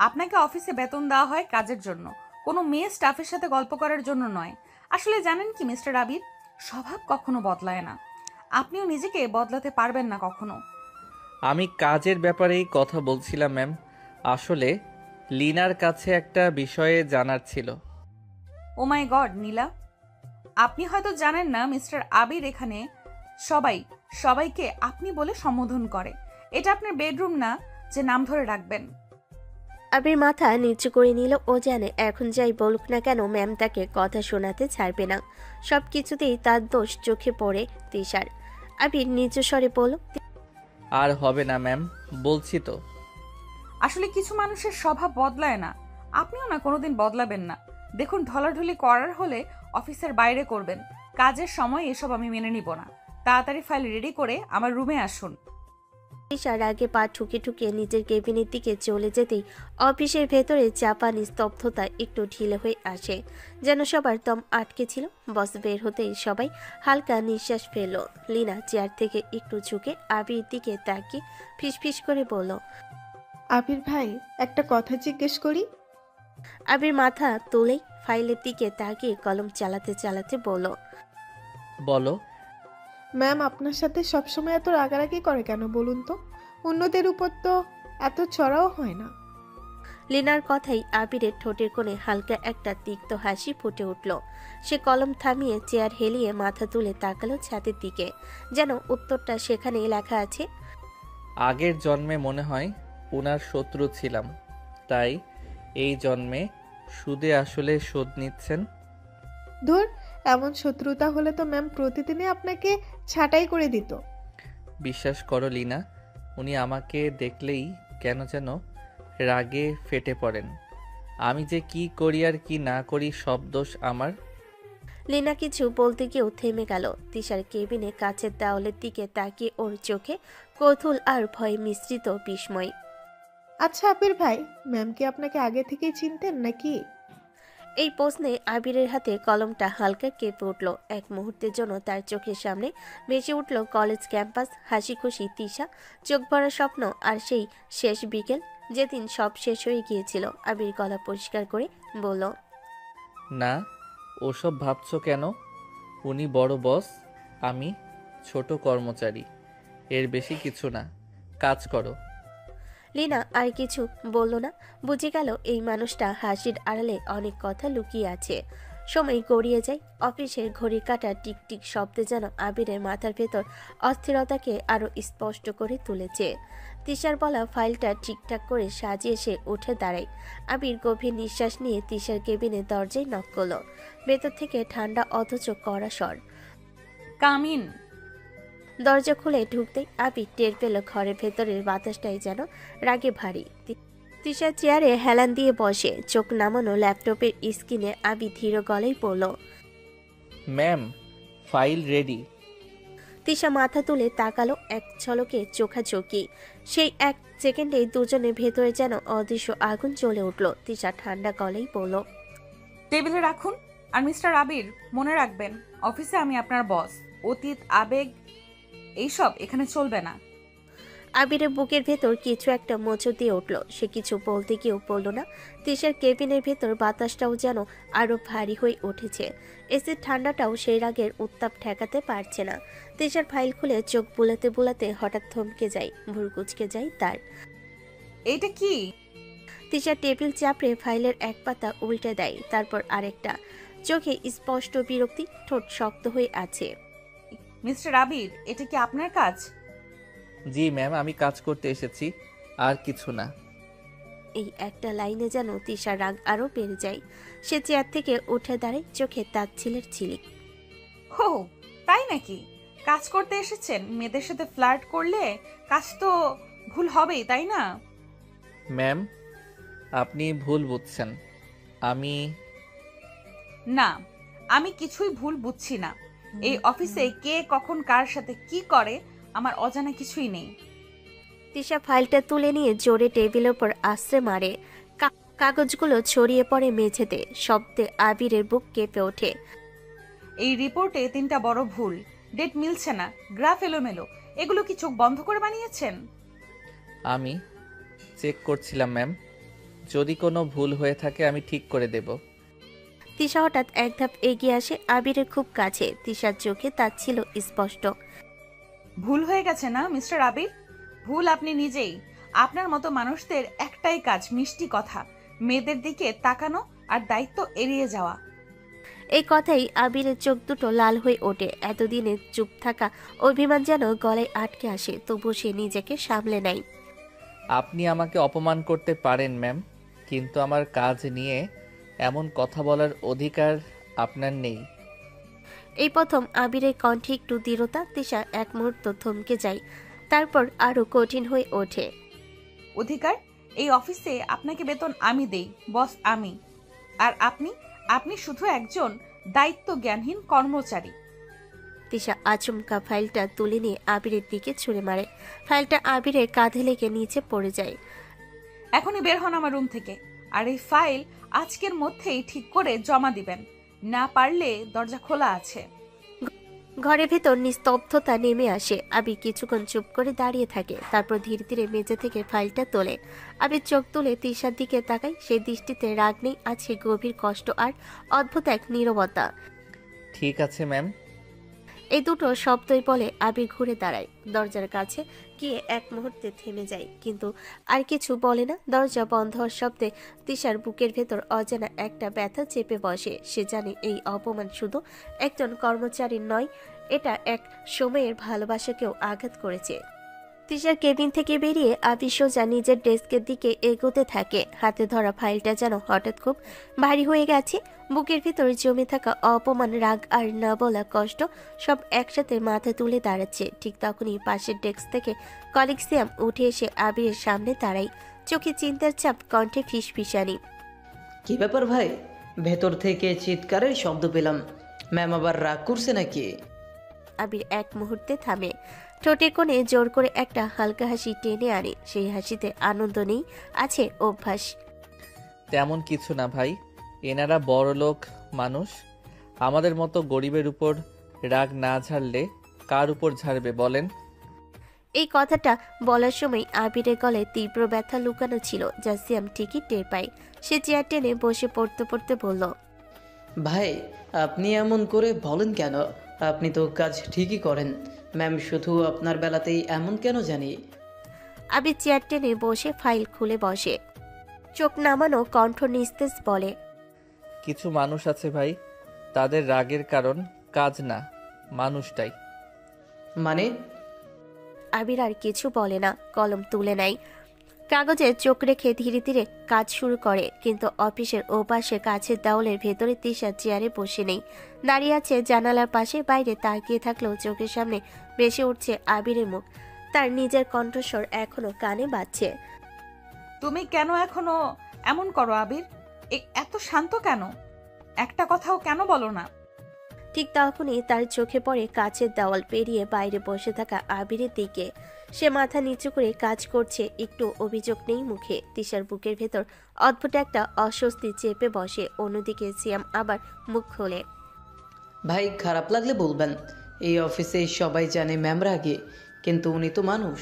আপনাকে অফিসে বেতন দেওয়া হয় কাজের জন্য, কোনো মেয়ে স্টাফের সাথে গল্প করার জন্য নয়। আসলে জানেন কি মিস্টার আবির, স্বভাব কখনো বদলায় না। আপনিও নিজেকে বদলাতে পারবেন না কখনো। আমি কাজের ব্যাপারেই কথা বলছিলাম ম্যাম। আসলে লিনার কাছে একটা বিষয়ে জানার ছিল। ও মাই গড নীলা, আপনি হয়তো জানেন না মিস্টার আবির এখানে সবাই সবাইকে আপনি বলে সম্বোধন করে। এটা আপনার বেডরুম না যে নাম ধরে রাখবেন। আবির মাথা নিচু করে নিল। ও জানে এখন যাই বলুক না কেন ম্যাম তাকে কথা শোনাতে ছাড়বে না। সব কিছুতেই তার দোষ চোখে পড়ে তিশার। আবির নিচু স্বরে বলল, আর হবে না ম্যাম, বলছি তো। আসলে কিছু মানুষের স্বভাব বদলায় না, আপনিও না কোনোদিন বদলাবেন না। দেখুন, ঢলাঢলি করার হলে অফিসের বাইরে করবেন, কাজের সময় এসব আমি মেনে নিব না। তাড়াতাড়ি ফাইল রেডি করে আমার রুমে আসুন। তিশার আগে পা ঠুকে ঠুকে নিজের কেবিনের দিকে চলে যেতেই অফিসের ভেতরে চাপা নিস্তব্ধতা একটু ঢিলে হয়ে আসে, যেন সবার দম আটকে ছিল। বস বের হতেই সবাই হালকা নিঃশ্বাস ফেলল। লিনা চেয়ার থেকে একটু ঝুঁকে আবির দিকে তাকিয়ে ফিসফিস করে বলল, আবির ভাই, একটা কথা জিজ্ঞেস করি? আবির মাথা তুলেই ফাইলের দিকে তাকিয়ে কলম চালাতে চালাতে বলল, বলো। ম্যাম আপনার সাথে সবসময় এত রাগারাগি করে কেন বলুন তো? অন্যদের উপর তো এত চড়াও হয় না। লিনার কথাই আবিরের ঠোঁটের কোণে হালকা একটা তিক্ত হাসি ফুটে উঠল। সে কলম থামিয়ে চেয়ার হেলিয়ে মাথা তুলে তাকালো ছাদের দিকে, যেন উত্তরটা সেখানেই লেখা আছে। আগের জন্মে মনে হয় ওনার শত্রু ছিলাম, তাই এই জন্মে সুদে আসলে শোধ নিচ্ছেন। ধুর, এমন শত্রুতা হলে তো ম্যাম প্রতিদিনই আপনাকে ছাঁটাই করে দিত। বিশ্বাস করো লিনা, উনি আমাকে দেখলেই কেন যেন রাগে ফেটে পড়েন। আমি যে কি করি আর কি না করি সব দোষ আমার। লিনা কিছু বলতে গিয়েও থেমে গেল। তিশার কেবিনে কাছের দেওয়ালের দিকে তাকিয়ে ওর চোখে কৌতূহল আর ভয় মিশ্রিত বিস্ময়। আচ্ছা আবির ভাই, ম্যাম কি আপনাকে আগে থেকেই চিনতেন নাকি? এই প্রশ্নে আবিরের হাতে কলমটা হালকা কেঁপে উঠল। এক মুহূর্তের জন্য তার চোখের সামনে ভেসে উঠল কলেজ ক্যাম্পাস, হাসি খুশি তিশা, চোখ ভরা স্বপ্ন, আর সেই শেষ বিকেল যেদিন সব শেষ হয়ে গিয়েছিল। আবির গলা পরিষ্কার করে বলল, না, ওসব ভাবছো কেন? উনি বড় বস, আমি ছোট কর্মচারী, এর বেশি কিছু না। কাজ করো। লিনা আর কিছু বলল না। বুঝে গেল এই মানুষটা হাসির আড়ালে অনেক কথা লুকিয়ে আছে। সময় গড়িয়ে যায়। অফিসের ঘড়ি কাটা টিকটিক শব্দে যেন আবিরের মাথার ভেতর অস্থিরতাকে আরো স্পষ্ট করে তুলেছে। তিশার বলা ফাইলটা ঠিকঠাক করে সাজিয়ে সে উঠে দাঁড়ায়। আবির গভীর নিঃশ্বাস নিয়ে তিশার কেবিনের দরজায় নক করল। ভেতর থেকে ঠান্ডা অথচ কড়া স্বর। কামিন। দরজা খুলে ঢুকতেই আবির টের পেল ঘরের ভেতরের বাতাসটাই যেন রাগে ভারী। তিশা চেয়ারে হেলান দিয়ে বসে, চোখ নামানো ল্যাপটপের স্ক্রিনে। আবির ধীর গলায় বলল, ম্যাম, ফাইল রেডি। তিশা মাথা তুলে তাকালো, এক ঝলকে চোখাচোখি। সেই এক সেকেন্ডেই দুজনের ভেতরে যেন অদৃশ্য আগুন জ্বলে উঠল। তিশা ঠান্ডা গলায় বলল, টেবিলে রাখুন। আর মিস্টার আবির, মনে রাখবেন অফিসে আমি আপনার বস। অতীত, আবেগ এইসব এখানে চলবে না। আবিরের বুকের ভেতর কিছু একটা মোচড় দিয়ে উঠল। সে কিছু বলতে গিয়েও বলল না। তিশার কেবিনের ভেতর বাতাসটাও যেন আরো ভারী হয়ে উঠেছে। এসির ঠান্ডাটাও সেই রাগের উত্তাপ ঠেকাতে পারছে না। তিশার ফাইল খুলে চোখ বুলাতে বুলাতে হঠাৎ থমকে যায়, ভুরু কুঁচকে যায় তার। এইটা কি? তিশা টেবিল চাপড়ে ফাইলের এক পাতা উল্টে দেয়, তারপর আরেকটা। চোখে স্পষ্ট বিরক্তি, ঠোঁট শক্ত হয়ে আছে। মিস্টার আবির, এটা কি আপনার কাজ? জি ম্যাম, আমি কাজ করতে এসেছি, আর কিছু না। এই একটা লাইনে যেন তিশার রাগ আরো বেড়ে যায়। সে চেয়ার থেকে উঠে দাঁড়ায়, চোখে তাচ্ছিলের ঝিলিক। হো, তাই নাকি? কাজ করতে এসেছেন? মেয়েদের সাথে ফ্লার্ট করলে কাজ তো ভুল হবেই, তাই না? ম্যাম, আপনি ভুল বুঝছেন। আমি না, আমি কিছুই ভুল বুঝছি না। এই অফিসে কে কখন কার সাথে কি করে আমার অজানা কিছুই নেই। তিশা ফাইলটা তুলে নিয়ে জোরে টেবিলের উপর আশ্রে মারে। কাগজগুলো ছড়িয়ে পড়ে মেঝেতে। শব্দে আবিরের বুক কেঁপে ওঠে। এই রিপোর্টে 3টা বড় ভুল, ডেট মিলছে না, গ্রাফ এলোমেলো। এগুলো কি চোখ বন্ধ করে বানিয়েছেন? আমি চেক করছিলাম ম্যাম, যদি কোনো ভুল হয়ে থাকে আমি ঠিক করে দেব। তিশা হঠাৎ এক ধাপ এগিয়ে আসে আবিরের খুব কাছে। তিশার চোখে তার ছিল স্পষ্ট। ভুল হয়ে গেছে না মিস্টার আবির? ভুল আপনি নিজেই। আপনার মতো মানুষদের একটাই কাজ মিষ্টি কথা, মেয়েদের দিকে তাকানো আর দায়িত্ব এড়িয়ে যাওয়া। এই কথাই আবিরের চোখ দুটো লাল হয়ে ওঠে। এতদিনে চুপ থাকা অভিমান যেন গলায় আটকে আসে, তবু সে নিজেকে সামলে নেয়। আপনি আমাকে অপমান করতে পারেন ম্যাম, কিন্তু আমার কাজ নিয়ে এমন কথা বলার অধিকার আপনার নেই। এই প্রথম আবিরের কণ্ঠে একটু দৃঢ়তা। তিশা এক মুহূর্ত থমকে যায়, তারপর আরো কঠিন হয়ে ওঠে। অধিকার? এই অফিসে আপনাকে বেতন আমি দেই, বস আমি। আর আপনি শুধু একজন দায়িত্ব জ্ঞানহীন কর্মচারী। তিশা আচমকা ফাইলটা তুলে নিয়ে আবিরের দিকে ছুঁড়ে মারে। ফাইলটা আবিরের কাঁধে লেগে নিচে পড়ে যায়। এখনই বের হন আমার রুম থেকে, আর এই ফাইল আজকের মধ্যেই ঠিক করে জমা দিবেন, না পারলে দরজা খোলা আছে। ঘরের ভেতর নিস্তব্ধতা নেমে আসে। আবির কিছুক্ষণ চুপ করে দাঁড়িয়ে থাকে, তারপর ধীরে ধীরে মেঝে থেকে ফাইলটা তোলে। আবির চোখ তুলে তিশার দিকে তাকায়। সেই দৃষ্টিতে রাগ নেই, আছে গভীর কষ্ট আর অদ্ভুত এক নীরবতা। ঠিক আছে ম্যাম। এই দুটো শব্দই বলে আবির ঘুরে দাঁড়ায়। দরজার কাছে গিয়ে এক মুহূর্তে থেমে যায়, কিন্তু আর কিছু বলে না। দরজা বন্ধ হওয়ার শব্দে তিশার বুকের ভেতর অজানা একটা ব্যথা চেপে বসে। সে জানে এই অপমান শুধু একজন কর্মচারীর নয়, এটা এক সময়ের ভালোবাসাকেও আঘাত করেছে। তিশার কেবিন থেকে বেরিয়ে আবির সোজা নিজের ডেস্কের দিকে এগোতে থাকে। হাতে ধরা ফাইলটা যেন হঠাৎ খুব ভারী হয়ে গেছে। বুকের ভিতরে জমে থাকা অপমান, রাগ আর না বলা কষ্ট সব একসাথে মাথা তুলে দাঁড়াচ্ছে। ঠিক তখনই পাশের ডেস্ক থেকে কলিগ সিয়াম উঠে এসে আবিরের সামনে দাঁড়ায়। চোখে চিন্তার ছাপ, কণ্ঠে ফিসফিসানি। কি ব্যাপার ভাই? ভেতর থেকে চিৎকারের শব্দ পেলাম। ম্যাম আবার রাগ করছে নাকি? আবির এক মুহূর্তে থামে, ঠোঁটে কোণে জোর করে একটা হালকা হাসি টেনে আনে। সেই হাসিতে আনন্দ নেই, আছে অভ্যাস। তেমন কিছু না ভাই, এনারা বড়লোক মানুষ। আমাদের মতো গরিবের উপর রাগ না ঝাড়লে কার উপর ঝাড়বে বলেন? এই কথাটা বলার সময় আবিরের গলায় তীব্র ব্যথা লুকানো ছিল, যা সিয়াম ঠিকই টের পায়। সে চেয়ার টেনে বসে পড়তে পড়তে বলল, ভাই আপনি এমন করে বলেন কেন? আপনি তো কাজ ঠিকই করেন। ম্যাম শুধু আপনার বেলাতেই এমন কেন জানি? আবির চেয়ার টেনে বসে ফাইল খুলে বসে। চোখ নামানো কণ্ঠ নিস্তেজ বলে, কিছু মানুষ আছে ভাই, তাদের রাগের কারণ কাজ না, মানুষটাই। মানে? আবির আর কিছু বলে না, কলম তুলে নেয়, কাগজে চোখ রেখে ধীরে ধীরে কাজ শুরু করে। কিন্তু অফিসের ওপাশে কাছের দেওয়ালের ভেতরে তিশা চেয়ারে বসে নেই, দাঁড়িয়ে আছে জানালার পাশে। বাইরে তাকিয়ে থাকলেও চোখের সামনে ভেসে উঠছে আবিরের মুখ। তার নিজের কণ্ঠস্বর এখনো কানে বাজছে। তুমি কেন এখনো এমন করো আবির? এত শান্ত কেন? একটা কথাও কেন বলো না? ঠিক তখনই তার চোখে পড়ে কাছের দেওয়াল পেরিয়ে বাইরে বসে থাকা আবিরের দিকে। সে মাথা নিচু করে কাজ করছে, একটু অভিযোগ নেই মুখে। তিশার বুকের ভেতর অদ্ভুত একটা অস্বস্তি চেপে বসে। অন্যদিকে সিয়াম আবার মুখ খোলে, ভাই খারাপ লাগলে বলবেন। এই অফিসে সবাই জানে ম্যাম রাগে, কিন্তু উনি তো মানুষ।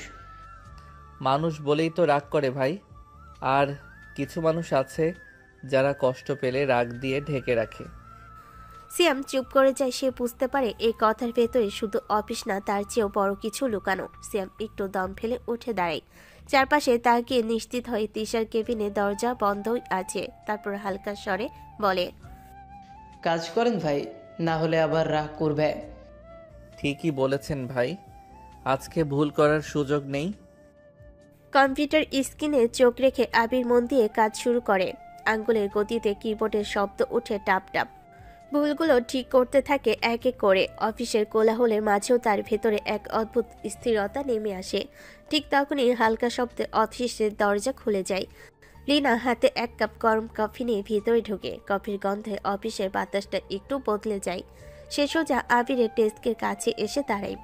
মানুষ বলেই তো রাগ করে ভাই। আর কিছু মানুষ আছে যারা কষ্ট পেলে রাগ দিয়ে ঢেকে রাখে। সিয়াম চুপ করে যায়। সে বুঝতে পারে এই কথার ভেতরে শুধু অফিস না, তার চেয়েও বড় কিছু লুকানো। সিয়াম একটু দম ফেলে উঠে দাঁড়ায়। চারপাশে তাকিয়ে নিশ্চিত হয়ে তিশার কেবিনে দরজা বন্ধই আছে। তারপর হালকা স্বরে বলে, কাজ করেন ভাই, না হলে আবার রাগ করবে। ঠিকই বলেছেন ভাই, আজকে ভুল করার সুযোগ নেই। কম্পিউটার স্ক্রিনে চোখ রেখে আবির মন দিয়ে কাজ শুরু করে। আঙ্গুলের গতিতে কিবোর্ডের শব্দ উঠে টাপ টাপ। ভুলগুলো ঠিক করতে থাকে এক এক করে। অফিসের কোলাহলের মাঝেও তার ভেতরে এক অদ্ভুত স্থিরতা নেমে আসে। ঠিক তখনই হালকা শব্দে অফিসের দরজা খুলে যায়। লিনা হাতে এক কাপ গরম কফি নিয়ে ভিতরে ঢুকে। কফির গন্ধে অফিসের বাতাসটা একটু বদলে যায়। সে সোজা আবিরের ডেস্কের কাছে এসে দাঁড়ায়।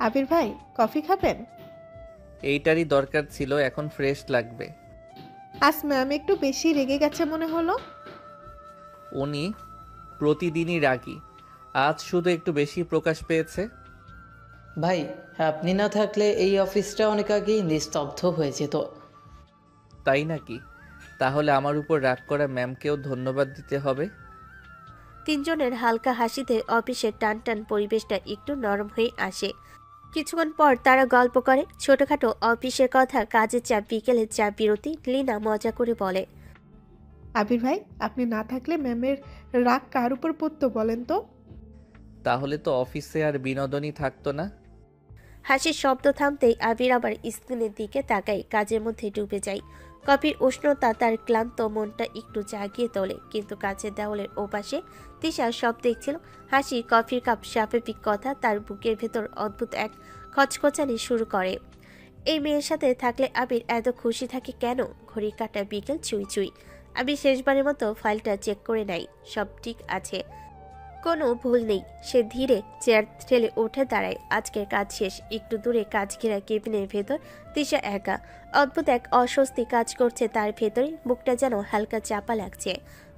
আবির ভাই, কফি খাবেন? এইটারই দরকার ছিল, এখন ফ্রেশ লাগবে। আজ ম্যাম একটু বেশি রেগে গেছে মনে হলো। উনি প্রতিদিনই রাগী, আজ শুধু একটু বেশি প্রকাশ পেয়েছে। ভাই আপনি না থাকলে এই অফিসটা অনেক আগেই নিস্তব্ধ হয়ে যেত। তাই নাকি? তাহলে আমার উপর রাগ করা ম্যামকেও ধন্যবাদ দিতে হবে। তিনজনের হালকা হাসিতে অফিসের টান টান পরিবেশটা একটু নরম হয়ে আসে। কিছুক্ষণ পর তারা গল্প করে ছোটখাটো অফিসের কথা, কাজের চাপ, বিকেলের চাপ বিরতি। লিনা মজা করে বলে, আবির ভাই, আপনি না থাকলে ম্যামের রাগ কার উপর পড়তো বলেন তো? তাহলে তো অফিসে আর বিনোদনই থাকতো না। হাসির শব্দ থামতেই আবির আবার স্ক্রিনের দিকে তাকায়, কাজের মধ্যে ডুবে যায়। কফির উষ্ণতা তার ক্লান্ত মনটা একটু জাগিয়ে তোলে, কিন্তু কাছের দেওয়ালের ওপাশে তিশা সব দেখছিল। হাসি, কফির কাপ, স্বাভাবিক কথা, তার বুকের ভেতর অদ্ভুত এক খচখচানি শুরু করে। এই মেয়ের সাথে থাকলে আবির এত খুশি থাকে কেন? ঘড়ি কাটা বিকেল চুই চুই। আবির শেষবারের মতো ফাইলটা চেক করে নেয়, সব ঠিক আছে, কোনো ভুল নেই। সে ধীরে চেয়ার ঠেলে উঠে দাঁড়ায়। আজকের কাজ শেষ। একটু দূরে কাজ ঘেরা কেবিনের ভেতর তিশা একা। অদ্ভুত এক অস্বস্তি কাজ করছে তার ভেতরে, বুকটা যেন হালকা চাপা লাগছে।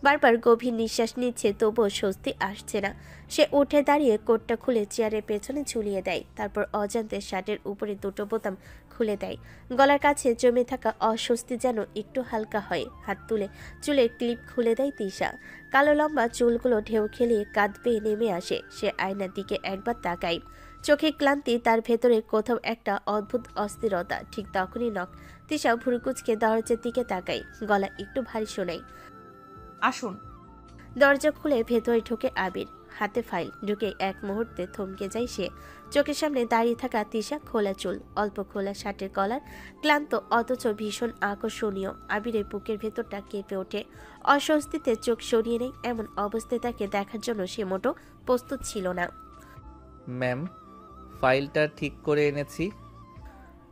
বারবার গভীর নিঃশ্বাস নিচ্ছে, তবুও স্বস্তি আসছে না। সে উঠে দাঁড়িয়ে কোটটা খুলে চেয়ারের পেছনে ঝুলিয়ে দেয়, তারপর অজান্তে শার্টের উপরে দুটো বোতাম খুলে দেয়। গলার কাছে জমে থাকা অস্বস্তি যেন একটু হালকা হয়। হাত তুলে চুলের ক্লিপ খুলে দেয় তিশা। কালো লম্বা চুলগুলো ঢেউ খেলিয়ে কাঁধ বেয়ে নেমে আসে। সে আয়নার দিকে একবার তাকায়। চোখে ক্লান্তি, তার ভেতরে কোথাও একটা অদ্ভুত অস্থিরতা। ঠিক তখনই নখ। তিশা ভুরুকুচকে দরজার দিকে তাকায়, গলা একটু ভারী শোনায়। আসুন। দরজা খুলে ভেতরে ঢোকে আবির, হাতে ফাইল। ঢুকে এক মুহূর্তে থমকে যায় সে। চোখের সামনে দাঁড়িয়ে থাকা তিশা, খোলা চুল, অল্প খোলা শার্টের কলার, ক্লান্ত অথচ ভীষণ আকর্ষণীয়। আবিরের বুকের ভেতরটা কেঁপে ওঠে। অস্বস্তিতে চোখ সরিয়ে নেয়। এমন অবস্থায় তাকে দেখার জন্য সে মোটো প্রস্তুত ছিল না। ম্যাম, ফাইলটা ঠিক করে এনেছি।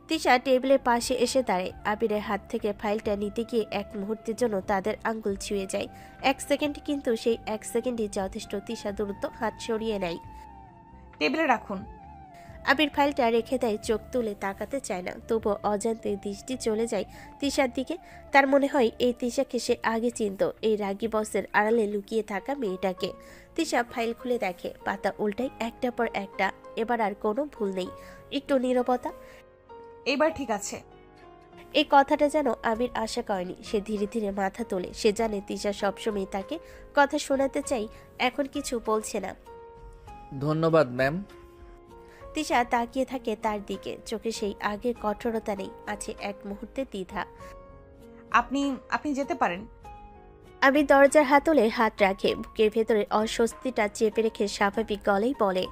তিশা টেবিলের পাশে এসে দাঁড়ায়। আবিরের হাত থেকে ফাইলটা নিতে গিয়ে এক মুহূর্তের জন্য তাদের আঙ্গুল ছুঁয়ে যায়। 1 সেকেন্ড, কিন্তু সেই 1 সেকেন্ডই যথেষ্ট। তিশা দ্রুত হাত সরিয়ে নেয়। টেবিলে রাখুন। আবির ফাইলটা রেখে দেয়, চোখ তুলে তাকাতে চায় না। তবুও অজান্তে দৃষ্টি চলে যায় তিশার দিকে। তার মনে হয় এই তিশাকে সে আগে চিনত, এই রাগী বসের আড়ালে লুকিয়ে থাকা মেয়েটাকে। তিশা ফাইল খুলে দেখে, পাতা উল্টায় একটার পর একটা। এবার আর কোনো ভুল নেই, একটু নীরবতা। এইবার ঠিক আছে। এই কথাটা যেন আবির আশা করেনি। সে ধীরে ধীরে মাথা তোলে। সে জানে তিশা সবসময় তাকে কথা শোনাতে চাই, এখন কিছু বলছে না। ধন্যবাদ ম্যাম। তিশা তাকিয়ে থাকে তার দিকে, চোখে সেই আগের কঠোরতা নেই, আছে এক মুহূর্তে দ্বিধা। আপনি আপনি যেতে পারেন। আবির দরজার হাতলে হাত রাখে, বুকের ভেতরে অস্বস্তিটা চেপে রেখে স্বাভাবিক গলেই বলে,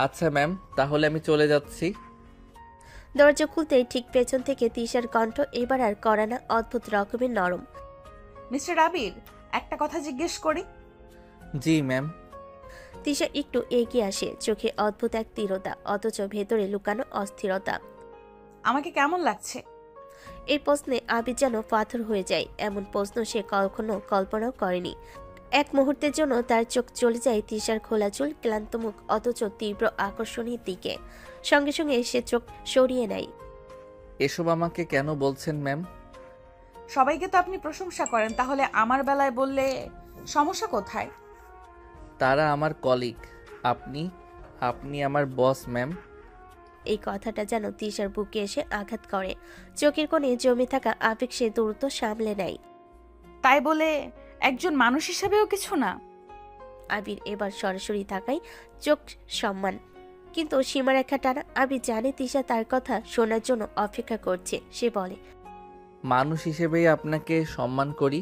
আচ্ছা ম্যাম, তাহলে আমি চলে যাচ্ছি। দরজা খুলতেই ঠিক পেছন থেকে তিশার কণ্ঠ এবার আর কড়া না, অদ্ভুত রকমের নরম। মিস্টার আবির, একটা কথা জিজ্ঞেস করি। জি ম্যাম। তিশা একটু এগিয়ে আসে, চোখে অদ্ভুত এক তীরতা, অথচ ভেতরে লুকানো অস্থিরতা। আমাকে কেমন লাগছে? এই প্রশ্নে আবির যেন পাথর হয়ে যায়। এমন প্রশ্ন সে কখনো কল্পনাও করেনি। এক মুহূর্তের জন্য তার চোখ চলে যায় তিশার খোলা চুল, ক্লান্ত মুখ, অথচ তীব্র আকর্ষণের দিকে। সঙ্গে সঙ্গে সে চোখ সরিয়ে নেয়। এসব আমাকে কেন বলছেন ম্যাম? সবাইকে তো আপনি প্রশংসা করেন, তাহলে আমার বেলায় বললে সমস্যা কোথায়? তারা আমার কলিগ, আপনি আপনি আমার বস ম্যাম। এই কথাটা যেন তিশার বুকে এসে আঘাত করে। চোখের কোণে জমে থাকা আবেগ সে দ্রুত সামলে নেয়। তাই বলে একজন মানুষ হিসেবেও কিছু না? আবির এবার সরাসরি তাকায়, চোখ সম্মান, কিন্তু সীমারেখা টানা। আবির জানে তিশা তার কথা শোনার জন্য অপেক্ষা করছে। সে বলে, মানুষ হিসেবেই আপনাকে সম্মান করি,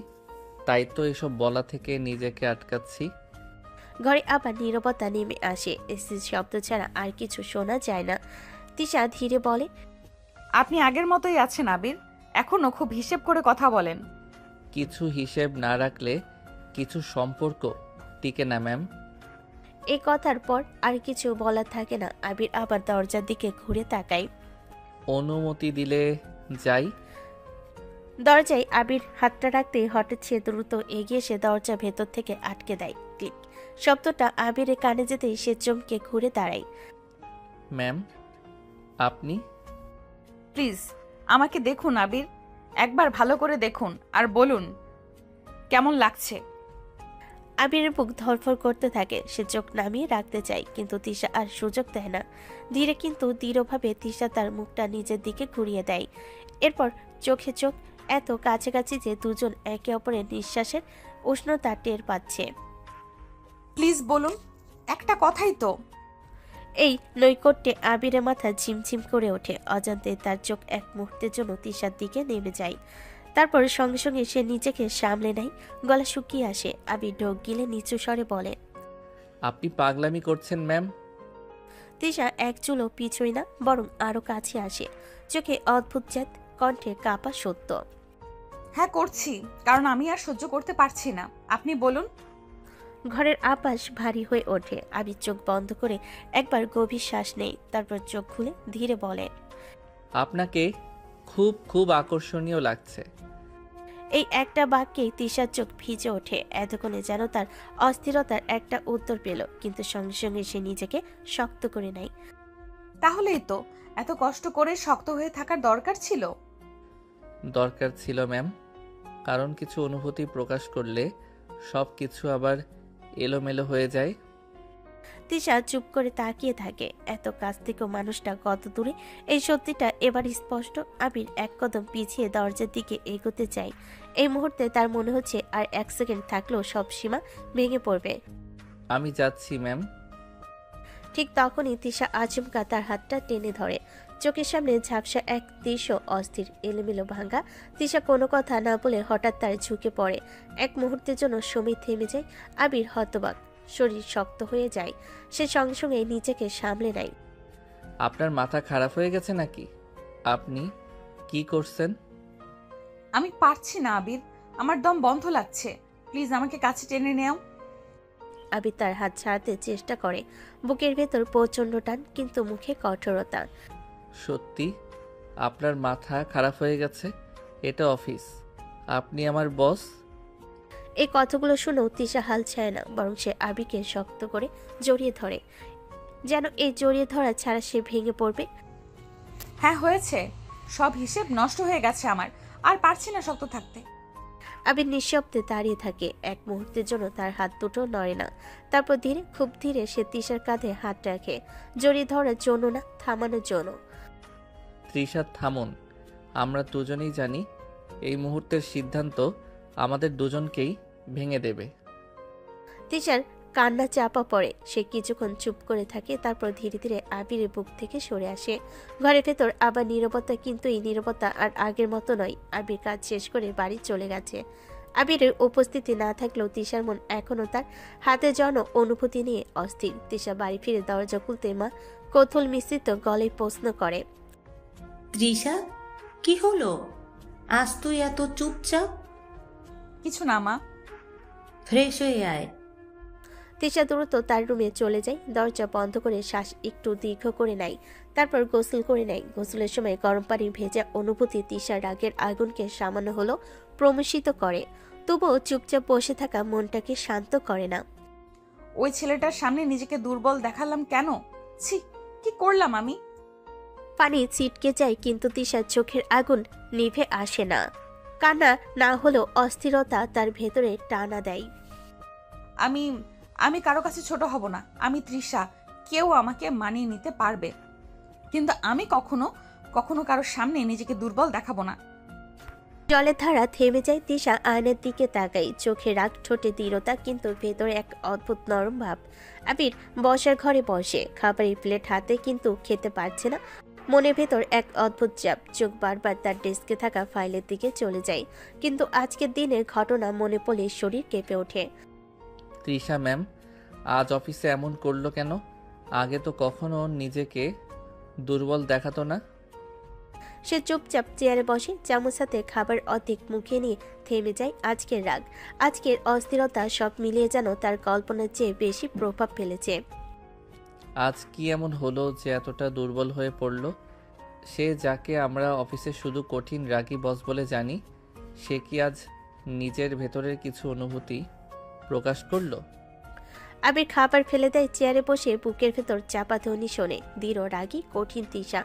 তাই তো এসব বলা থেকে নিজেকে আটকাচ্ছি। ঘরে আবার নীরবতা নেমে আসে। স্থির শব্দ ছাড়া আর কিছু শোনা যায় না। তিশা ধীরে বলে, আপনি আগের মতোই আছেন আবির, এখনো খুব হিসেব করে কথা বলেন। কিছু হিসেব না রাখলে কিছু সম্পর্ক টিকে না ম্যাম। এই কথার পর আর কিছু বলা থাকে না। আবির আবার দরজার দিকে ঘুরে তাকায়। অনুমতি দিলে যাই। দরজায় আবির হাতটা রাখতে হঠাৎ সে দ্রুত এগিয়ে এসে দরজা ভেতর থেকে আটকে দেয়। ক্লিক শব্দটা আবিরের কানে যেতেই সে চমকে ঘুরে দাঁড়ায়। ম্যাম, আপনি? প্লিজ আমাকে দেখুন আবির, একবার ভালো করে দেখুন আর বলুন কেমন লাগছে। আবিরের বুক ধরফর করতে থাকে। সে চোখ নামিয়ে রাখতে চায়, কিন্তু তিশা আর সুযোগ দেয় না। ধীরে কিন্তু দৃঢ়ভাবে তিশা তার মুখটা নিজের দিকে ঘুরিয়ে দেয়। এরপর চোখে চোখ এত কাছাকাছি যে দুজন একে অপরের নিঃশ্বাসের উষ্ণতা টের পাচ্ছে। প্লিজ বলুন, একটা কথাই তো। এই নৈকট্যে আবিরের মাথা ঝিমঝিম করে ওঠে। অজান্তে তার চোখ এক মুহূর্তের জন্য তিশার দিকে নেমে যায়। তারপর সঙ্গে সঙ্গে সে নিজেকে সামলে নেয়, গলা শুকিয়ে আসে। আবির ঢোক গিলে নিচু স্বরে বলে, আপনি পাগলামি করছেন ম্যাম। তিশা এক চুলও পিছুই না, বরং আরো কাছে আসে, চোখে অদ্ভুত জাত, কণ্ঠে কাঁপা সত্য। হ্যাঁ করছি, কারণ আমি আর সহ্য করতে পারছি না। আপনি বলুন। ঘরের আপাশ ভারী হয়ে ওঠে। আবির চোখ বন্ধ করে একবার গভীর শ্বাস নেয়, তারপর চোখ খুলে ধীরে বলে, আপনাকে খুব খুব আকর্ষণীয় লাগছে। এই একটা বাক্যেই তিশার চোখ ভিজে ওঠে। এতক্ষণে যেন তার অস্থিরতার একটা উত্তর পেল, কিন্তু সঙ্গে সঙ্গে সে নিজেকে শক্ত করে নেয়। তাহলেই তো এত কষ্ট করে শক্ত হয়ে থাকার দরকার ছিল। দরকার ছিল ম্যাম, কারণ কিছু অনুভূতি প্রকাশ করলে সব কিছু আবার এলোমেলো হয়ে যায়। তিশা চুপ করে তাকিয়ে থাকে। এত কাছ থেকেও মানুষটা কত দূরে, এই সত্যিটা এবার স্পষ্ট। আবির এক কদম পিছিয়ে দরজার দিকে এগোতে চায়। এই মুহূর্তে তার মনে হচ্ছে আর এক সেকেন্ড থাকলেও সব সীমা ভেঙে পড়বে। আমি যাচ্ছি ম্যাম। ঠিক তখনই তিশা আচমকা তার হাতটা টেনে ধরে। চোখের সামনে ঝাপসা এক দৃশ্য, অস্থির, এলোমেলো, ভাঙা। তিশা কোনো কথা না বলে হঠাৎ তার ঝুঁকে পড়ে। এক মুহূর্তের জন্য সময় থেমে যায়। আবির হতবাক, শরীর শক্ত হয়ে যায়। সে সঙ্গে সঙ্গে নিজেকে সামলে নেয়। আপনার মাথা খারাপ হয়ে গেছে নাকি? আপনি কি করছেন? আমি পারছি না আবির, আমার দম বন্ধ লাগছে। প্লিজ আমাকে কাছে টেনে নেও। আবির তার হাত ছাড়াতে চেষ্টা করে। বুকের ভেতর প্রচণ্ড টান, কিন্তু মুখে কঠোরতা। সত্যি আপনার মাথা খারাপ হয়ে গেছে? এটা অফিস, আপনি আমার বস। এই কথাগুলো শুনেও তিশা হাল ছায় না, বরং সে আবিরকে শক্ত করে জড়িয়ে ধরে, যেন এই জড়িয়ে ধরা ছাড়া সে ভেঙে পড়বে। হ্যাঁ হয়েছে, সব হিসেব নষ্ট হয়ে গেছে আমার, আর পারছি না শক্ত থাকতে। আবির নিঃশব্দে দাঁড়িয়ে থাকে। এক মুহূর্তের জন্য তার হাত দুটো নড়ে না। তারপর ধীরে, খুব ধীরে সে তিশার কাঁধে হাত রাখে, জড়িয়ে ধরার জন্য না, থামানোর জন্য। তৃষা থামুন, আমরা দুজনেই জানি এই মুহূর্তের সিদ্ধান্ত আমাদের দুজনকেই ভেঙে দেবে। তিশার কান্না চাপা পড়ে। সে কিছুক্ষণ চুপ করে থাকে, তারপর ধীরে ধীরে আবিরের বুক থেকে সরে আসে। ঘরের ভেতর আবার নীরবতা, কিন্তু এই নীরবতা আর আগের মতো নয়। আবির কাজ শেষ করে বাড়ি চলে গেছে। আবিরের উপস্থিতি না থাকলেও তিশার মন এখনো তার হাতে জড়ানো অনুভূতি নিয়ে অস্থির। তিশা বাড়ি ফিরে দরজা খুলতে মা কৌতূহল মিশ্রিত গলায় প্রশ্ন করে, তৃষা, কি হলো? আজ তুই এত চুপচাপ? কিছু না মা। ফ্রেশ হয়ে আয়। তিশা দ্রুত তার রুমে চলে যায়। দরজা বন্ধ করে শ্বাস একটু দীর্ঘ করে নেয়, তারপর গোসল করে নেয়। গোসলের সময় গরম পানির ভেজা অনুভূতি তিশার রাগের আগুনকে সামান্য হলো প্রমোষিত করে। তবুও চুপচাপ বসে থাকা মনটাকে শান্ত করে না। ওই ছেলেটার সামনে নিজেকে দুর্বল দেখালাম কেন? ছি, কি করলাম আমি? পানি ছিটকে যায়, কিন্তু তিশার চোখের আগুন নিভে আসে না। কান্না না হলেও অস্থিরতা তার ভেতরে টানা দেয়। আমি আমি কারো কাছে ছোট হব না। আমি তৃষা, কেউ আমাকে মানিয়ে নিতে পারবে, কিন্তু আমি কখনো কখনো কারোর সামনে নিজেকে দুর্বল দেখাবো না। জলের ধারা থেমে যায়। তিশা আয়নার দিকে তাকাই, চোখে রাগ, ঠোঁটে দৃঢ়তা, কিন্তু ভেতরে এক অদ্ভুত নরম ভাব। আবির বসার ঘরে বসে, খাবারের প্লেট হাতে, কিন্তু খেতে পারছে না। মনের ভেতর এক অদ্ভুত চাপ। চোখ বারবার তার ডেস্কে থাকা ফাইলের দিকে চলে যায়, কিন্তু আজকের দিনের ঘটনা মনে পড়লে শরীর কেঁপে ওঠে। তৃষা ম্যাম আজ অফিসে এমন করলো কেন? আগে তো কখনো নিজেকে দুর্বল দেখাতো না। সে চুপচাপ চেয়ারে বসে, চামচ হাতে খাবার অর্ধেক মুখে নিয়ে থেমে যায়। আজকের রাগ, আজকের অস্থিরতা সব মিলিয়ে যেন তার কল্পনার চেয়ে বেশি প্রভাব ফেলেছে। আজ কি এমন হলো যে এতটা দুর্বল হয়ে পড়ল? সে যাকে আমরা অফিসে শুধু কঠিন রাগী বস বলে জানি, সে কি আজ নিজের ভেতরের কিছু অনুভূতি প্রকাশ করলো? আবির খাবার ফেলে দেয়, চেয়ারে বসে বুকের ভেতর চাপা ধ্বনি শোনে, দৃঢ়, রাগী, কঠিন তৃষা।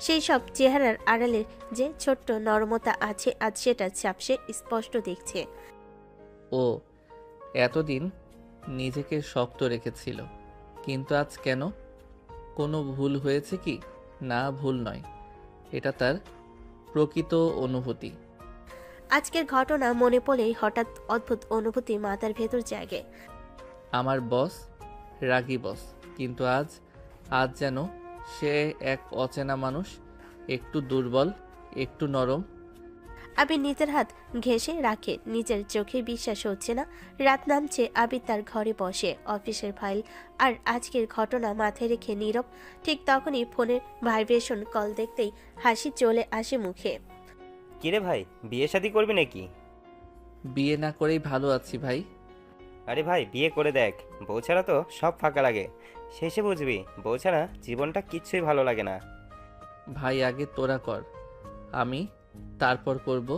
সেই সব চেহারার আড়ালে যে ছোট্ট নরমতা আছে, আজ সেটা ঝাপসে স্পষ্ট দেখছে। ও এতদিন নিজেকে শক্ত রেখেছিল, কিন্তু আজ কেন? কোনো ভুল হয়েছে কি? না, ভুল নয়, এটা তার প্রকৃত অনুভূতি। আজকের ঘটনা মনে পড়লেই হঠাৎ অদ্ভুত অনুভূতি মাথার ভেতর জাগে। আমার বস রাগী বস, কিন্তু আজ আজ যেন সে এক অচেনা মানুষ, একটু দুর্বল, একটু নরম। আবির নিজের হাত ঘেঁষে রাখে, নিজের চোখে বিশ্বাস হচ্ছে না। রাত নামছে, আবির তার ঘরে বসে অফিসের ফাইল আর আজকের ঘটনা মাথায় রেখে নীরব। ঠিক তখনই ফোনের ভাইব্রেশন কল দেখতেই হাসি চলে আসে মুখে। কিরে ভাই, বিয়ে শাদী করবি নাকি? বিয়ে না করেই ভালো আছি ভাই। আরে ভাই, বিয়ে করে দেখ। বউ ছাড়া তো সব ফাঁকা লাগে, শেষে বুঝবি বউ ছাড়া জীবনটা কিচ্ছুই ভালো লাগে না। ভাই আগে তোরা কর, আমি তারপর করব।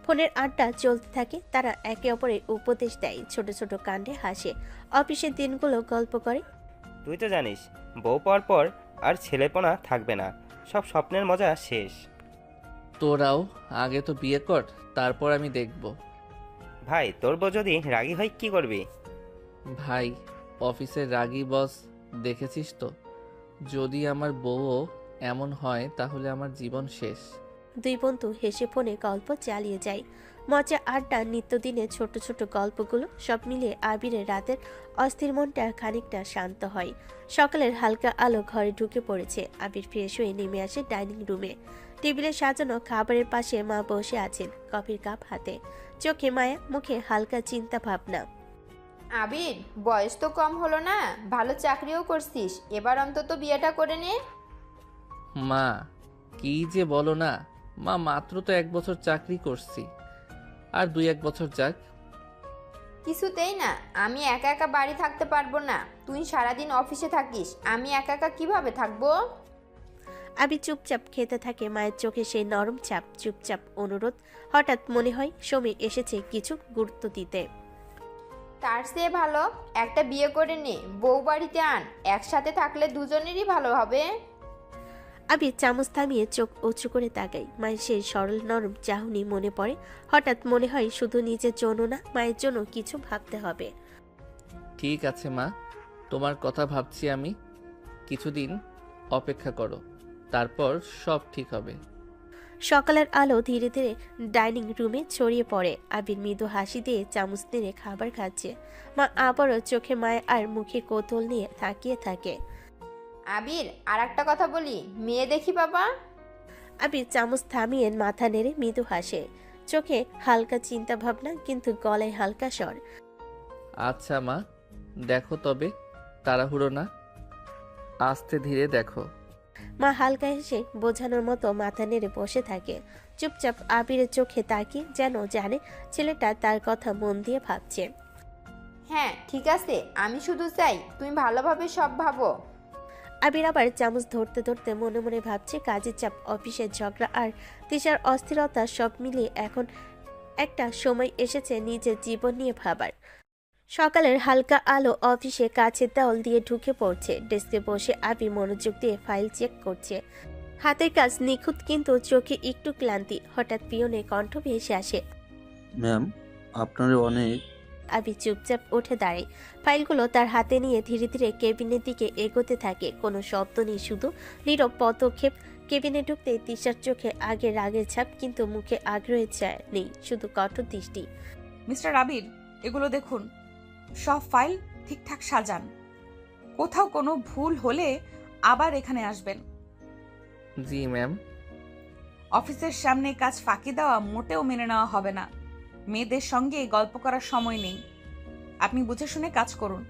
ফোনের আড্ডা চলতে থাকে, তারা একে অপরের উপদেশ দেয়, ছোট ছোট কাণ্ডে হাসে, অফিসের দিনগুলো গল্প করে। তুই তো জানিস, বউ পাওয়ার পর আর ছেলেপনা থাকবে না, সব স্বপ্নের মজা শেষ। তোরাও আগে তো বিয়ে কর, তারপর আমি দেখব। ভাই, তোর বউ যদি রাগী হয় কি করবি? ভাই, অফিসের রাগী বস দেখেছিস তো, যদি আমার বউও এমন হয় তাহলে আমার জীবন শেষ। দুই বন্ধু হেসে ফোনে গল্প চালিয়ে যায়। মজা আড্ডা, নিত্যদিনের ছোট ছোট গল্পগুলো সব মিলিয়ে আবিরের রাতের অস্থির মনটা খানিকটা শান্ত হয়। সকালের হালকা আলো ঘরে ঢুকে পড়েছে। আবির ফ্রেশ হয়ে নেমে আসে ডাইনিং রুমে। টেবিলে সাজানো খাবারের পাশে মা বসে আছেন, কফির কাপ হাতে, চোখে মায়া, মুখে হালকা চিন্তা ভাবনা। আবির, বয়স তো কম হলো না, ভালো চাকরিও করছিস, এবার অন্তত বিয়েটা করে নে। মা, কি যে বলো না মা, মাত্র তো 1 বছর চাকরি করছি, আর 2-1 বছর যাক। কিছুতেই না, আমি একা একা বাড়ি থাকতে পারবো না। তুই সারাদিন অফিসে থাকিস, আমি একা একা কিভাবে থাকবো? আবির চুপচাপ খেতে থাকে, মায়ের চোখে সেই নরম চাপ, চুপচাপ অনুরোধ। হঠাৎ মনে হয় সময় এসেছে কিছু গুরুত্ব দিতে। তার চেয়ে ভালো একটা বিয়ে করে নে, বউ বাড়িতে আন, একসাথে থাকলে দুজনেরই ভালো হবে। আবির চামচ থামিয়ে চোখ উঁচু করে তাকাই, মায়ের সেই সরল নরম চাহনি মনে পড়ে। হঠাৎ মনে হয় শুধু নিজের জন্য না, মায়ের জন্য কিছু ভাবতে হবে। ঠিক আছে মা, তোমার কথা ভাবছি আমি, কিছুদিন অপেক্ষা করো, তারপর সব ঠিক হবে। সকালের আলো ধীরে ধীরে ডাইনিং রুমে ছড়িয়ে পড়ে। আবির মৃদু হাসি দিয়ে চামচ নেড়ে খাবার খাচ্ছে। মা আবারও চোখে মায় আর মুখে কৌতূহল নিয়ে তাকিয়ে থাকে। আবির, আর একটা কথা বলি, মেয়ে দেখি বাবা। আবির চামচ থামিয়ে মাথা নেড়ে মৃদু হাসে, চোখে হালকা চিন্তা ভাবনা, কিন্তু গলায় হালকা স্বর। আচ্ছা মা, দেখো তবে, তাড়াহুড়ো না, আস্তে ধীরে দেখো। মা হালকা হেসে বোঝানোর মতো মাথা নেড়ে বসে থাকে, চুপচাপ আবিরের চোখে তাকিয়ে, যেন জানে ছেলেটা তার কথা মন দিয়ে ভাবছে। হ্যাঁ ঠিক আছে, আমি শুধু চাই তুমি ভালোভাবে সব ভাবো। আবির আবার চামচ ধরতে ধরতে মনে মনে ভাবছে, কাজের চাপ, অফিসের ঝগড়া আর তিশার অস্থিরতা সব মিলিয়ে এখন একটা সময় এসেছে নিজের জীবন নিয়ে ভাবার। সকালের হালকা আলো অফিসে কাছের দেওয়াল দিয়ে ঢুকে পড়ছে। ডেস্কে বসে আবির মনোযোগ দিয়ে ফাইল চেক করছে। হাতের কাজ নিখুঁত, কিন্তু চোখে একটু ক্লান্তি। হঠাৎ পিয়নের কণ্ঠ ভেসে আসে। ম্যাম, আপনার অনেক। আবির চুপচাপ উঠে দাঁড়ায়, ফাইলগুলো তার হাতে নিয়ে ধীরে ধীরে কেবিনের দিকে এগোতে থাকে। কোনো শব্দ নেই, শুধু নীরব পদক্ষেপ। কেবিনে ঢুকতে তিশার চোখে আগে রাগের ছাপ, কিন্তু মুখে আগ্রহের ছায়া নেই, শুধু কঠোর দৃষ্টি। মিস্টার আবির, এগুলো দেখুন, সব ফাইল ঠিকঠাক সাজান। কোথাও কোনো ভুল হলে আবার এখানে আসবেন। জি ম্যাম। অফিসের সামনে কাজ ফাঁকি দেওয়া মোটেও মেনে নেওয়া হবে না। মেয়েদের সঙ্গে গল্প করার সময় নেই, আপনি বুঝে শুনে কাজ করুন।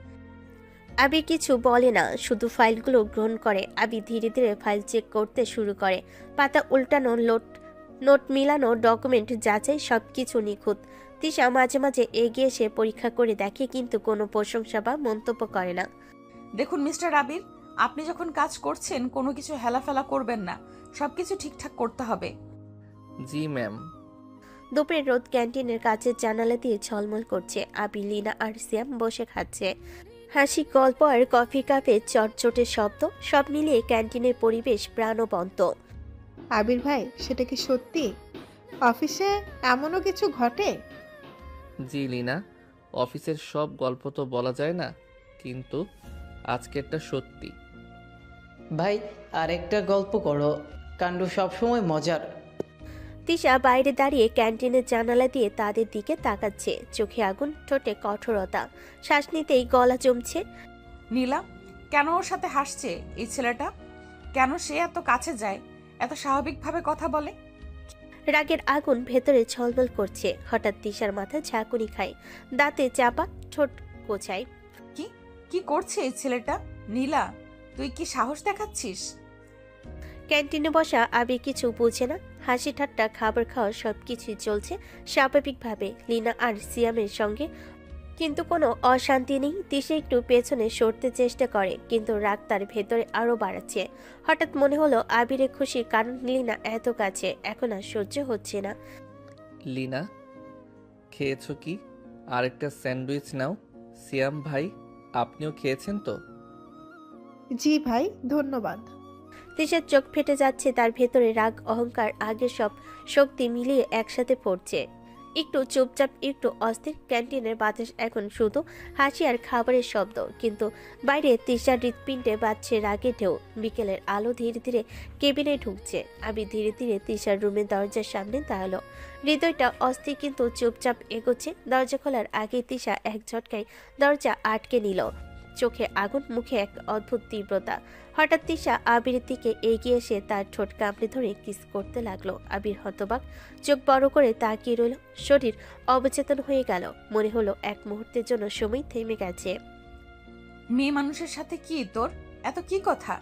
আবির কিছু বলে না, শুধু ফাইলগুলো গ্রহণ করে। আবির ধীরে ধীরে ফাইল চেক করতে শুরু করে। পাতা উল্টানো, নোট মিলানো, ডকুমেন্ট যাচাই, সবকিছু নিখুঁত। তিশা মাঝে মাঝে এগিয়ে এসে পরীক্ষা করে দেখে, কিন্তু কোনো প্রশংসা বা মন্তব্য করে না। দেখুন মিস্টার আবির, আপনি যখন কাজ করছেন কোনো কিছু হেলাফেলা করবেন না, সবকিছু ঠিকঠাক করতে হবে। জি ম্যাম। দুপুরের রোদ ক্যান্টিনের কাছে জানালা দিয়ে ঝলমল করছে। আবির, লিনা আর সিয়াম বসে খাচ্ছে। হাসি, গল্প আর কফি কাপে চটচটের শব্দ, সব মিলিয়ে ক্যান্টিনের পরিবেশ প্রাণবন্ত। আবির ভাই, সেটা কি সত্যি? অফিসে এমনও কিছু ঘটে? জি লিনা, অফিসের সব গল্প তো বলা যায় না, কিন্তু আজকেরটা সত্যি। ভাই, আরেকটা গল্প করো, কাণ্ড সবসময় মজার। তিশা বাইরে দাঁড়িয়ে ক্যান্টিনের জানালা দিয়ে তাদের দিকে তাকাচ্ছে, চোখে আগুন, ঠোঁটে কঠোরতা, শ্বাস নিতেই গলা জমছে। নীলা, কেন ওর সাথে হাসছে এই ছেলেটা? কেন সে এত কাছে যায়, এত স্বাভাবিকভাবে কথা বলে? রাগের আগুন ভেতরে ঝলমল করছে। হঠাৎ তিশার মাথা ঝাঁকুনি খায়, দাঁতে চাপা, ঠোঁট কোচায়। কি কি করছে এই ছেলেটা? নীলা, তুই কি সাহস দেখাচ্ছিস? ক্যান্টিনে বসা আবির কিছু বোঝে না। হাসি ঠাট্টা, খাবার খাওয়া সবকিছুই চলছে স্বাভাবিকভাবে লীনা আর সিয়ামের সঙ্গে, কিন্তু কোনো অশান্তি নেই। তিশা একটু পেছনে সরতে চেষ্টা করে, কিন্তু রাগ তার ভেতরে আরো বাড়াচ্ছে। হঠাৎ মনে হলো আবিরে খুশি কারণ লীনা এত কাছে, এখন আর সহ্য হচ্ছে না। লিনা, খেয়েছো কি? আরেকটা স্যান্ডউইচ নাও। সিয়াম ভাই, আপনিও খেয়েছেন তো? জি ভাই, ধন্যবাদ। তিশার চোখ ফেটে যাচ্ছে, তার ভেতরে রাগ, অহংকার, আগের সব শক্তি মিলিয়ে একসাথে পড়ছে। একটু চুপচাপ, একটু অস্থির। ক্যান্টিনের বাতাস এখন শুধু হাসি আর খাবারের শব্দ, কিন্তু বাইরে তিশার হৃৎপিণ্ডে বাজছে রাগে ঢেউ। বিকেলের আলো ধীরে ধীরে কেবিনে ঢুকছে। আমি ধীরে ধীরে তিশার রুমের দরজার সামনে দাঁড়ালো। হৃদয়টা অস্থির কিন্তু চুপচাপ এগোচ্ছে। দরজা খোলার আগে তিশা এক ঝটকায় দরজা আটকে নিল। চোখে আগুন, মুখে এক অদ্ভুত তীব্রতা। হঠাৎ তিশা আবিরের দিকে এগিয়ে এসে তার ঠোঁট কামড়ে ধরে কিস করতে লাগলো। আবির হতবাক, চোখ বড় করে তাকিয়ে রইল। শরীর অবচেতন হয়ে গেল। মনে হলো এক মুহূর্তের জন্য সময় থেমে গেছে। মেয়ে মানুষের সাথে কি তোর এত কি কথা?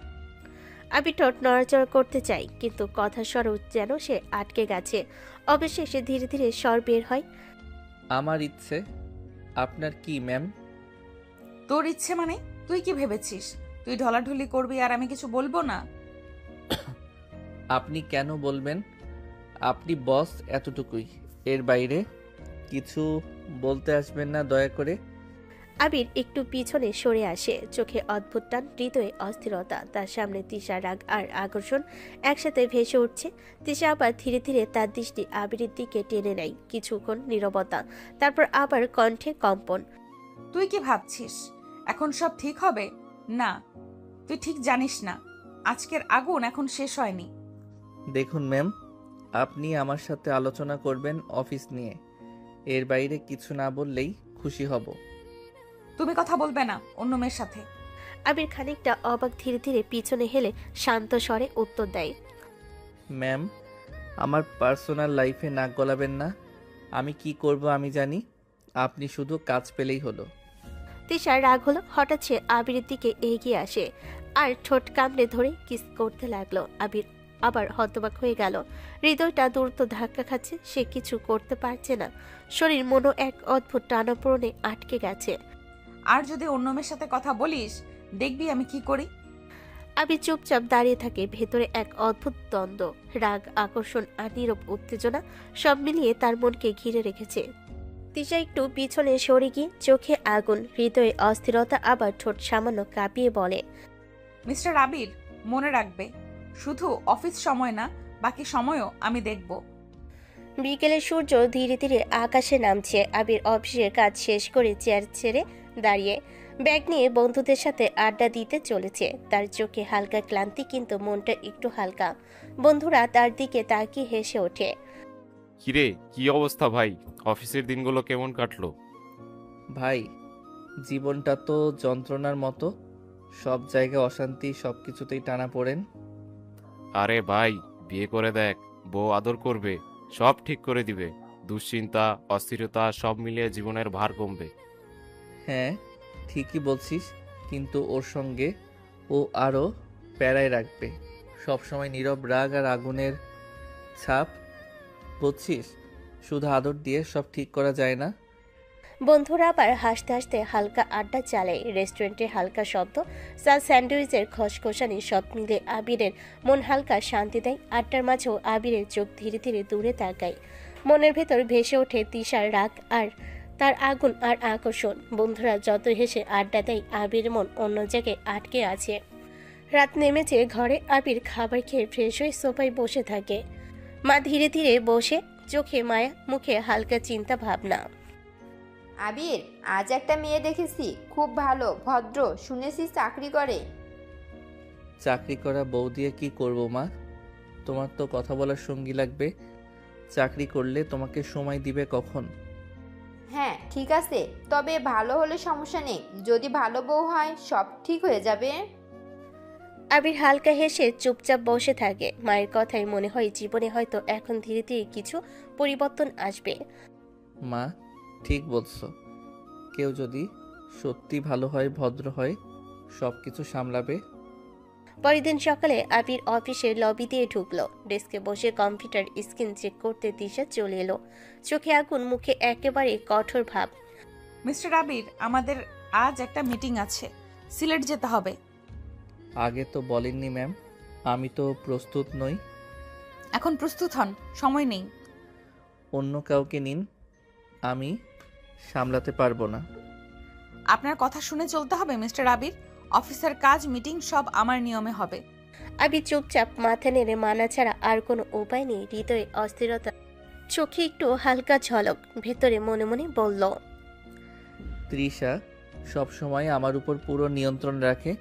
আবির ঠোঁট নড়াচড়া করতে চাই, কিন্তু কথা স্বরও যেন সে আটকে গেছে। অবশেষে ধীরে ধীরে স্বর বের হয়। আমার ইচ্ছে। আপনার কি ম্যাম? তোর ইচ্ছে মানে? তুই কি ভেবেছিস তুই ঢলাঢলি করবি আর আমি কিছু বলবো না? আপনি কেন বলবেন? আপনি বস, এতটুকুই। এর বাইরে কিছু বলতে আসবেন না দয়া করে। আবির একটু পিছনে সরে আসে, চোখে অদ্ভুত টান, হৃদয়ে অস্থিরতা। তার সামনে তিশা, রাগ আর আকর্ষণ একসাথে ভেসে উঠছে। তিশা আবার ধীরে ধীরে তার দৃষ্টি আবিরের দিকে টেনে নেয়। কিছুক্ষণ নীরবতা, তারপর আবার কণ্ঠে কম্পন। তুই কি ভাবছিস এখন সব ঠিক হবে? না, তুই ঠিক জানিস না, আজকের আগুন এখন শেষ হয়নি। দেখুন ম্যাম, আপনি আমার সাথে আলোচনা করবেন অফিস নিয়ে। এর বাইরে কিছু না বললেই খুশি হব। তুমি কথা বলবে না অন্য মেয়ের সাথে। আবির খানিকটা অবাক, ধীরে ধীরে পিছনে হেলে শান্ত স্বরে উত্তর দেয়। ম্যাম, আমার পার্সোনাল লাইফে নাক গলাবেন না। আমি কি করব আমি জানি। আপনি শুধু কাজ পেলেই হলো। তিশার রাগ হলো। হঠাৎ সে আবিরের দিকে এগিয়ে আসে আর ঠোঁট কামড়ে ধরে কিস করতে লাগলো। আবির আবার হতবাক হয়ে গেল। হৃদয়টা দ্রুত ধাক্কা খাচ্ছে, সে কিছু করতে পারছে না। শরীর মনো এক অদ্ভুত টানাপোড়েনে আটকে গেছে। আর যদি অন্য মেয়ের সাথে কথা বলিস দেখবি আমি কি করি। আবির চুপচাপ দাঁড়িয়ে থাকে। ভেতরে এক অদ্ভুত দ্বন্দ্ব, রাগ, আকর্ষণ আর নীরব উত্তেজনা সব মিলিয়ে তার মনকে ঘিরে রেখেছে। তিশা একটু পিছনে সরে গিয়ে, চোখে আগুন, হৃদয়ে অস্থিরতা, আবার ঠোঁট সামান্য কাঁপিয়ে বলে, মিস্টার আবির, মনে রাখবে শুধু অফিস সময় না, বাকি সময়ও আমি দেখব। বিকেলে সূর্য ধীরে ধীরে আকাশে নামছে। আবির অফিসের কাজ শেষ করে চেয়ার ছেড়ে দাঁড়িয়ে ব্যাগ নিয়ে বন্ধুদের সাথে আড্ডা দিতে চলেছে। তার চোখে হালকা ক্লান্তি, কিন্তু মনটা একটু হালকা। বন্ধুরা তার দিকে তাকিয়ে হেসে ওঠে। কিরে, কি অবস্থা ভাই? অফিসের দিনগুলো কেমন কাটলো? ভাই, জীবনটা তো যন্ত্রণার মতো। সব জায়গায় অশান্তি, সব কিছুতেই টানা পড়েন। আরে ভাই, বিয়ে করে দেখ, বউ আদর করবে, সব ঠিক করে দিবে। দুশ্চিন্তা, অস্থিরতা সব মিলিয়ে জীবনের ভার কমবে। হ্যাঁ, ঠিকই বলছিস, কিন্তু ওর সঙ্গে ও আরও প্যারায় রাখবে। সবসময় নীরব রাগ আর আগুনের ছাপ, বুঝছিস? শুধু আদর দিয়ে সব ঠিক করা যায় না। বন্ধুরা আবার হাসতে হাসতে হালকা আড্ডা চালায়। রেস্টুরেন্টে হালকা শব্দ, স্যান্ডউইচের খসখসানি সব মিলে আবিরের মন হালকা শান্তি দেয়। আড্ডার মাঝেও আবিরের চোখ ধীরে ধীরে দূরে তাকায়। মনের ভেতর ভেসে ওঠে তিশার রাগ আর তার আগুন আর আকর্ষণ। বন্ধুরা যত হেসে আড্ডা দেয়, আবির মন অন্য জায়গায় আটকে আছে। রাত নেমেছে ঘরে। আবির খাবার খেয়ে ফ্রেশ হয়ে সোফায় বসে থাকে। মা ধীরে ধীরে বসে, চোখে মায়া, মুখে হালকা চিন্তা ভাবনা। আবির, আজ একটা মেয়ে দেখেছি, খুব ভালো, ভদ্র, শুনেছি চাকরি করে। চাকরি করা বউ দিয়ে কি করব মা? তোমার তো কথা বলার সঙ্গী লাগবে। চাকরি করলে তোমাকে সময় দিবে কখন? হ্যাঁ ঠিক আছে, তবে ভালো হলে সমস্যা নেই, যদি ভালো বউ হয় সব ঠিক হয়ে যাবে। আবির হালকা হেসে চুপচাপ বসে থাকে। মায়ের কথাই মনে হয় জীবনে হয়তো এখন ধীরে ধীরে কিছু পরিবর্তন আসবে। মা ঠিক বলছো, কেউ যদি সত্যি ভালো হয়, ভদ্র হয়, সব কিছু সামলাবে। পরের দিন সকালে আবির অফিসের লবি দিয়ে ঢুকলো। ডেস্কে বসে কম্পিউটার স্ক্রিন চেক করতে দিশা চলে এলো। চোখে আগুন, মুখে একেবারে কঠোর ভাব। মিস্টার আবির, আমাদের আজ একটা মিটিং আছে, সিলেট যেতে হবে। আগে তো বলেননি ম্যাম, আমি তো প্রস্তুত নই। এখন প্রস্তুত হন, সময় নেই। অন্য কাউকে নিন, আমি সামলাতে পারবো না। আপনার কথা শুনে চলতে হবে মিস্টার আবির। অফিসের কাজ, মিটিং সব আমার নিয়মে হবে। আবির চুপচাপ মাথা নেড়ে মানা ছাড়া আর কোনো উপায় নেই। হৃদয়ে অস্থিরতা, চোখে একটু হালকা ঝলক, ভেতরে মনে মনে বলল, তৃষা সবসময় আমার উপর পুরো নিয়ন্ত্রণ রাখে।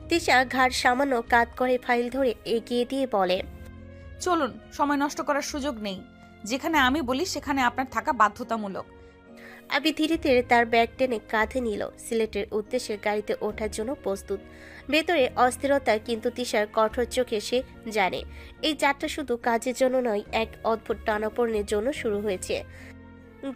তিশা ঘাড় সামান্য কাত করে ফাইল ধরে এগিয়ে দিয়ে বলে, চলুন, সময় নষ্ট করার সুযোগ নেই। যেখানে আমি বলি সেখানে আপনার থাকা বাধ্যতামূলক। আবি ধীরে ধীরে তার ব্যাগ টেনে কাঁধে নিল। সিলেটের উদ্দেশ্যে গাড়িতে ওঠার জন্য প্রস্তুত। ভেতরে অস্থিরতা, কিন্তু তিশার কঠোর চোখে সে জানে এই যাত্রা শুধু কাজের জন্য নয়, এক অদ্ভুত টানাপোড়েনের জন্য শুরু হয়েছে।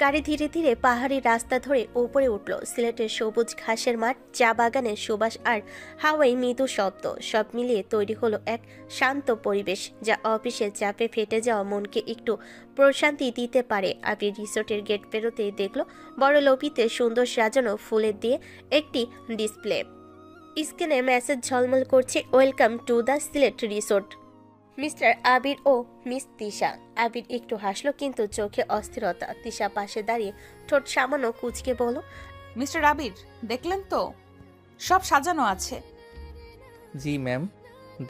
গাড়ি ধীরে ধীরে পাহাড়ি রাস্তা ধরে উপরে উঠল। সিলেটের সবুজ ঘাসের মাঠ, চা বাগানের সুবাস আর হাওয়াই মৃদু শব্দ, সব মিলিয়ে তৈরি হলো এক শান্ত পরিবেশ, যা অফিসের চাপে ফেটে যাওয়া মনকে একটু প্রশান্তি দিতে পারে। আবির রিসোর্টের গেট পেরোতেই দেখল বড় লবিতে সুন্দর সাজানো ফুলের দিয়ে একটি ডিসপ্লে। স্ক্রিনে মেসেজ ঝলমল করছে, welcome to the Sylhet resort, mister Abir ও মিস তিশা। আবির একটু হাসলো, কিন্তু চোখে অস্থিরতা। তিশা পাশে দাঁড়িয়ে ঠোঁট সামান্য কুঁচকে বলল, মিস্টার আবির, দেখলেন তো সব সাজানো আছে। জি ম্যাম,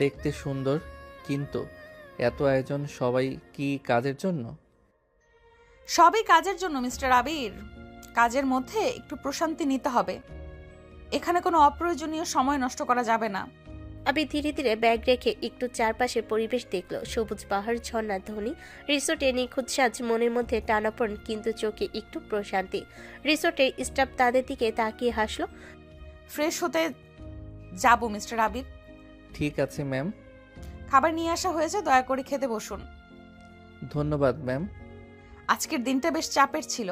দেখতে সুন্দর, কিন্তু এত আয়োজন সবাই কি কাজের জন্য? সবই কাজের জন্য মিস্টার আবির। কাজের মধ্যে একটু প্রশান্তি নিতে হবে। এখানে কোনো অপ্রয়োজনীয় সময় নষ্ট করা যাবে না। আবির ধীরে ধীরে ব্যাগ রেখে একটু চারপাশের পরিবেশ দেখলো। সবুজ পাহাড়, ঝর্ণার ধ্বনি, রিসোর্টে নিখুঁত সাজ, মনের মধ্যে টানাপড়, কিন্তু চোখে একটু প্রশান্তি। রিসোর্টের স্টাফ তাদের দিকে তাকিয়ে হাসলো। ফ্রেশ হতে যাব মিস্টার আবির। ঠিক আছে ম্যাম। খাবার নিয়ে আসা হয়েছে, দয়া করে খেতে বসুন। ধন্যবাদ ম্যাম। আজকের দিনটা বেশ চাপের ছিল।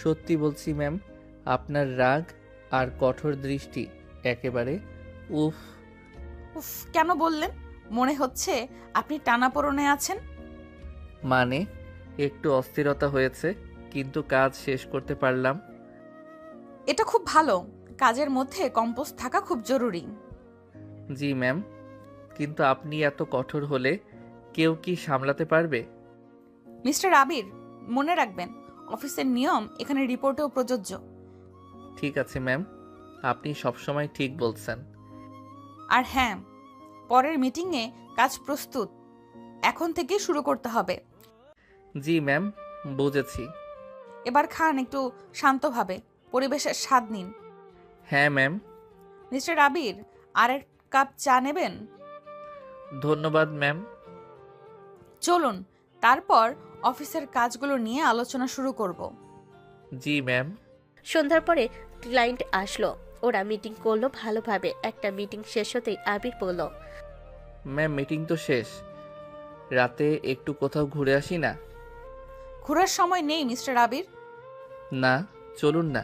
সত্যি বলছি ম্যাম, আপনার রাগ আর কঠোর দৃষ্টি একেবারে উফ। উফ, কেন বললেন? মনে হচ্ছে আপনি টানাপোড়েনে আছেন। মানে একটু অস্থিরতা হয়েছে, কিন্তু কাজ শেষ করতে পারলাম। এটা খুব ভালো। কাজের মধ্যে কম্পোজ থাকা খুব জরুরি। জি ম্যাম, কিন্তু আপনি এত কঠোর হলে কেউ কি সামলাতে পারবে? মিস্টার আবির, মনে রাখবেন অফিসের নিয়ম এখানে রিপোর্টেও প্রযোজ্য। ঠিক আছে ম্যাম, আপনি সবসময় ঠিক বলছেন। আর হ্যাঁ, পরের মিটিংয়ে কাজ প্রস্তুত, এখন থেকেই শুরু করতে হবে। জি ম্যাম, বুঝেছি। এবার খান একটু শান্তভাবে, পরিবেশের স্বাদ নিন। হ্যাঁ ম্যাম। মিস্টার আবির, আর এক কাপ চা নেবেন? ধন্যবাদ ম্যাম। চলুন, তারপর অফিসের কাজগুলো নিয়ে আলোচনা শুরু করব। জি ম্যাম। সন্ধ্যার পরে ক্লায়েন্ট আসলো। ওরা মিটিং করলো ভালোভাবে। একটা মিটিং শেষ হতেই আবির বলল, ম্যাম মিটিং তো শেষ, রাতে একটু কোথাও ঘুরে আসি না? ঘোরার সময় নেই মিস্টার আবির। না, চলুন না,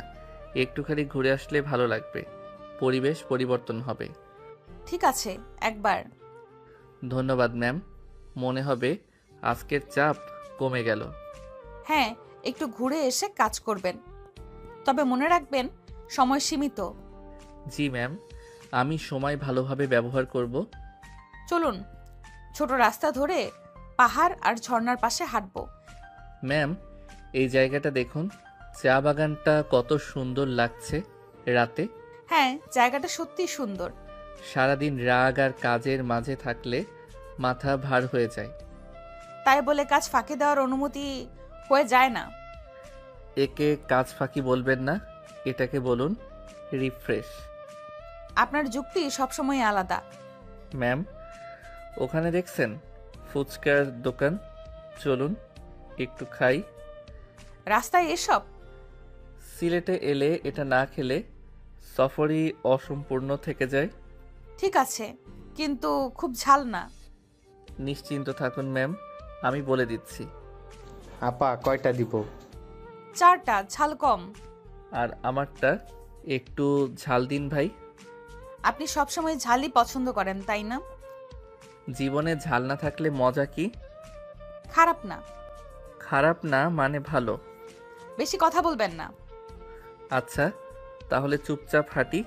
একটু খালি ঘুরে আসলে ভালো লাগবে, পরিবেশ পরিবর্তন হবে। ঠিক আছে, একবার। ধন্যবাদ ম্যাম, মনে হবে আজকের চাপ কমে গেল। হ্যাঁ, একটু ঘুরে এসে কাজ করবেন, তবে মনে রাখবেন সময় সীমিত। জি ম্যাম, আমি সময় ভালোভাবে ব্যবহার করব। চলুন, ছোট রাস্তা ধরে পাহাড় আর ঝর্ণার পাশে হাঁটবো। ম্যাম, এই জায়গাটা দেখুন, চা বাগানটা কত সুন্দর লাগছে রাতে। হ্যাঁ, জায়গাটা সত্যিই সুন্দর। সারাদিন রাগ আর কাজের মাঝে থাকলে মাথা ভার হয়ে যায়। তাই বলে কাজ ফাঁকি দেওয়ার অনুমতি হয়ে যায় না। একে কাজ ফাঁকি বলবেন না, এটাকে বলুন রিফ্রেশ। আপনার যুক্তি সবসময় আলাদা। ম্যাম, ওখানে দেখছেন ফুচকার দোকান, চলুন একটু খাই। রাস্তায় এসব? সিলেটে এলে এটা না খেলে সফরই অসম্পূর্ণ থেকে যায়। ঠিক আছে, কিন্তু খুব ঝাল না। নিশ্চিন্ত থাকুন ম্যাম, আমি বলে দিচ্ছি। আপা কয়টা দিব? 4টা, ঝাল কম। আর আমারটা একটু ঝাল দিন ভাই। আপনি সবসময় ঝালই পছন্দ করেন, তাই না? জীবনে ঝাল না থাকলে মজা কি? খারাপ না। খারাপ না মানে ভালো। বেশি কথা বলবেন না। আচ্ছা, তাহলে চুপচাপ হাঁটি।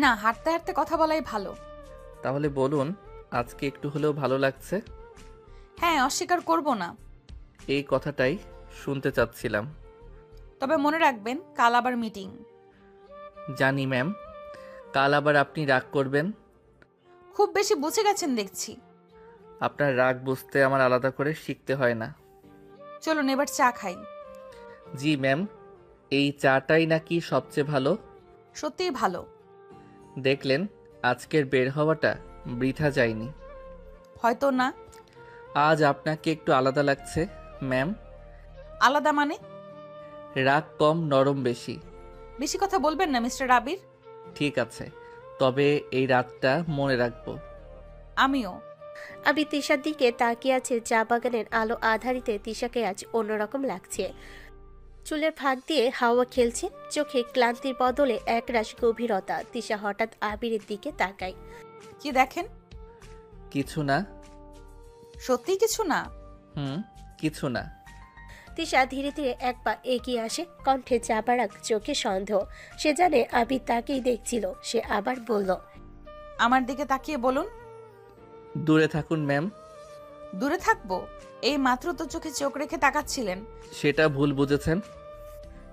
না, হাঁটতে হাঁটতে কথা বলাই ভালো। তাহলে বলুন, আজকে একটু হলেও ভালো লাগছে? হ্যাঁ, অস্বীকার করব না। এই কথাটাই শুনতে চাচ্ছিলাম। তবে মনে রাখবেন, কাল আবার মিটিং। জানি ম্যাম, কাল আবার আপনি রাগ করবেন। খুব বেশি বুঝে গেছেন দেখছি। আপনার রাগ বুঝতে আমার আলাদা করে শিখতে হয় না। চলুন এবার চা খাই। জি ম্যাম, এই চাটাই নাকি সবচেয়ে ভালো। সত্যিই ভালো। দেখলেন, আজকের বের হওয়াটা বৃথা যায়নি। হয়তো না। আজ আপনাকে একটু আলাদা লাগছে ম্যাম। আলাদা মানে? রাগ কম, নরম বেশি। বেশি কথা বলবেন না মিস্টার আবির। ঠিক আছে, তবে এই রাতটা মনে রাখবো। আমিও। আবির তিশার দিকে তাকিয়ে আছে। চা বাগানের আলো আধারিতে তিশাকে আজ অন্যরকম লাগছে। চুলের ফাঁক দিয়ে হাওয়া খেলছে, চোখে ক্লান্তির বদলে একরাশ গভীরতা। তিশা হঠাৎ আবিরের দিকে তাকায়। কি দেখেন? কিছু না। সত্যি কিছু না? কিছু না। তিশা ধীরে ধীরে এক পা এগিয়ে আসে, কণ্ঠে চাপাড়াক, চোখে সন্দেহ। সে জানে আবির তাকেই দেখছিল। সে আবার বলল, আমার দিকে তাকিয়ে বলুন। দূরে থাকুন ম্যাম। দূরে থাকবো? এই মাত্র তো চোখে চোখ রেখে তাকাচ্ছিলেন। সেটা ভুল বুঝেছেন।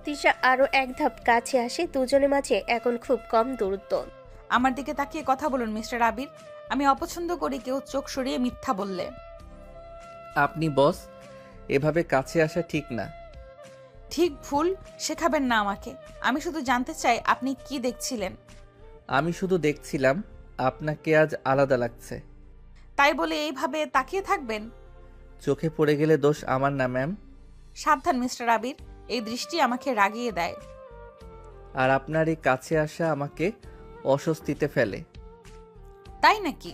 তিশা আরো এক ধাপ কাছে আসে। দুজনের মাঝে এখন খুব কম দূরত্ব। আমার দিকে তাকিয়ে কথা বলুন মিস্টার আবির। আমি অপছন্দ করি কেউ চোখ সরিয়ে মিথ্যা বললে। আপনি বস, এভাবে কাছে আসা ঠিক না। ঠিক ভুল শেখাবেন না আমাকে। আমি শুধু জানতে চাই আপনি কি দেখছিলেন। আমি শুধু দেখছিলাম আপনাকে আজ আলাদা লাগছে। তাই বলে এইভাবে তাকিয়ে থাকবেন? চোখে পড়ে গেলে দোষ আমার না ম্যাম। সাবধান মিস্টার আবির, এই দৃষ্টি আমাকে রাগিয়ে দেয়। আর আপনার এই কাছে আসা আমাকে অস্বস্তিতে ফেলে। তাই নাকি?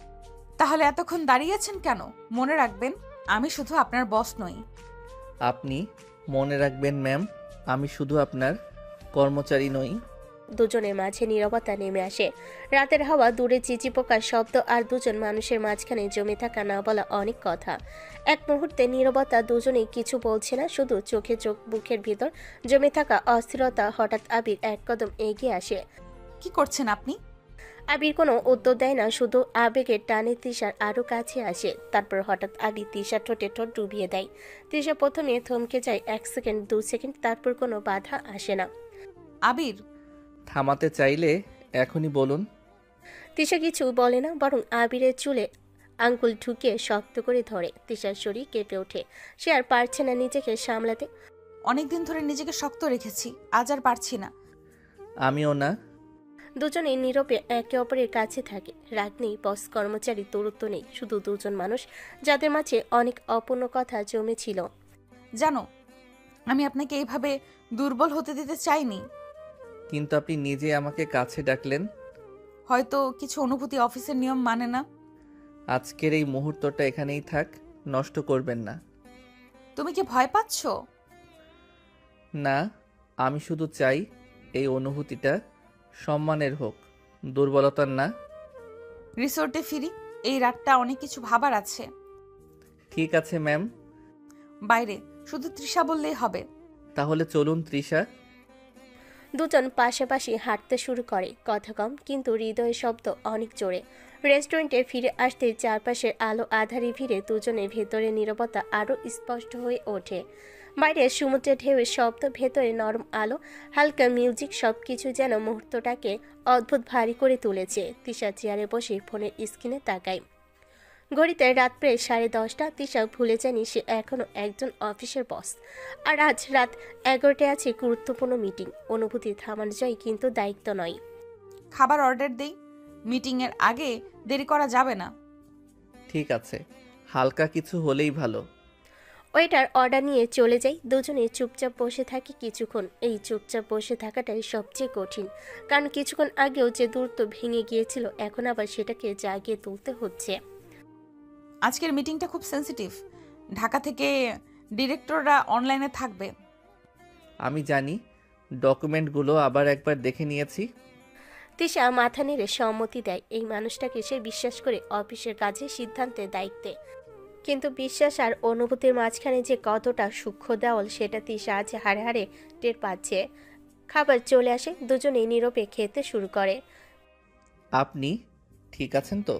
তাহলে এতক্ষণ দাঁড়িয়ে আছেন কেন? মনে রাখবেন, আমি শুধু আপনার বস নই। আপনি মনে রাখবেন ম্যাম, আমি শুধু আপনার কর্মচারী নই। দুজনের মাঝে নীরবতা নেমে আসে। রাতের হাওয়া, দূরে চিচি পোকার শব্দ, আর দুজন মানুষের মাঝখানে জমে থাকা না বলা অনেক কথা। এক মুহূর্তে নীরবতা, দুজনেই কিছু বলছে না, শুধু চোখে চোখ, বুকের ভিতর জমে থাকা অস্থিরতা। হঠাৎ আবির এক কদম এগিয়ে আসে। কি করছেন আপনি? আবির কোনো উত্তর দেয় না, শুধু আবেগের টানে তিশার আরো কাছে আসে। তারপর হঠাৎ আবির তিশার ঠোঁটে ঠোঁট ডুবিয়ে দেয়। তিশা প্রথমে থমকে যায় 1 সেকেন্ড, 2 সেকেন্ড, তারপর কোনো বাধা আসে না। আবির, থামাতে চাইলে এখনই বলুন। তিশা কিছু বলে না, বরং আবিরের চুলে আঙ্গুল ঢুকিয়ে শক্ত করে ধরে। তিশার শরীর কেঁপে ওঠে। সে আর পারছে না নিজেকে সামলাতে। অনেকদিন ধরে নিজেকে শক্ত রেখেছি, আজ আর পারছি না। আমিও না। দুজনে নীরবে একে অপরের কাছে থাকে। রাগ নেই, বস কর্মচারী দূরত্ব নেই, শুধু দুজন মানুষ যাদের মাঝে অনেক অপূর্ণ কথা জমেছিল। জানো, আমি আপনাকে এইভাবে দুর্বল হতে দিতে চাইনি। কিন্তু আপনি নিজে আমাকে কাছে ডাকলেন। হয়তো কিছু অনুভূতি অফিসের নিয়ম মানে না। আজকের এই মুহূর্তটা এখানেই থাক, নষ্ট করবেন না। তুমি কি ভয় পাচ্ছ? না, আমি শুধু চাই এই অনুভূতিটা সম্মানের হোক, দুর্বলতার না। রিসোর্টে ফিরি, এই রাতটা অনেক কিছু ভাবার আছে। ঠিক আছে ম্যাম। বাইরে শুধু তৃষা বললেই হবে। তাহলে চলুন তৃষা। দুজন পাশাপাশি হাঁটতে শুরু করে, কথা কম কিন্তু হৃদয়ের শব্দ অনেক জোরে। রেস্টুরেন্টে ফিরে আসতে চারপাশের আলো আধারে ভিড়ে দুজনের ভেতরে নীরবতা আরও স্পষ্ট হয়ে ওঠে। বাইরে সমুদ্রের ঢেউয়ের শব্দ, ভেতরে নরম আলো, হালকা মিউজিক, সবকিছু যেন মুহূর্তটাকে অদ্ভুত ভারী করে তুলেছে। তিশা চেয়ারে বসে ফোনের স্ক্রিনে তাকায়। ঘড়িতে রাত প্রায় 10:30। তিশা ভুলে যায়নি সে এখনো একজন অফিসের বস। আর আজ রাত 11টায় আছে গুরুত্বপূর্ণ মিটিং। অনুভূতি থামানো যায়, কিন্তু দায়িত্ব নয়। খাবার অর্ডার দেই, মিটিং এর আগে দেরি করা যাবে না। ঠিক আছে, হালকা কিছু হলেই ভালো। ওয়েটার অর্ডার নিয়ে চলে যাই। দুজনে চুপচাপ বসে থাকি কিছুক্ষণ। এই চুপচাপ বসে থাকাটাই সবচেয়ে কঠিন, কারণ কিছুক্ষণ আগেও যে দূরত্ব ভেঙে গিয়েছিল এখন আবার সেটাকে জাগিয়ে তুলতে হচ্ছে। আজকের মিটিংটা খুব সেন্সিটিভ। ঢাকা থেকে ডিরেক্টররা অনলাইনে থাকবে। আমি জানি, ডকুমেন্টগুলো আবার একবার দেখে নিয়েছি। তিশা মাথা নেড়ে সম্মতি দেয়। এই মানুষটাকে সে বিশ্বাস করে অফিসের কাজে সিদ্ধান্তের দায়িত্বে, কিন্তু বিশ্বাস আর অনুভূতির মাঝখানে যে কতটা সূক্ষ্ম দেওয়াল সেটা তিশা আজ হাড়ে হাড়ে টের পাচ্ছে। খাবার চলে আসে, দুজনেই নীরবে খেতে শুরু করে। আপনি ঠিক আছেন তো?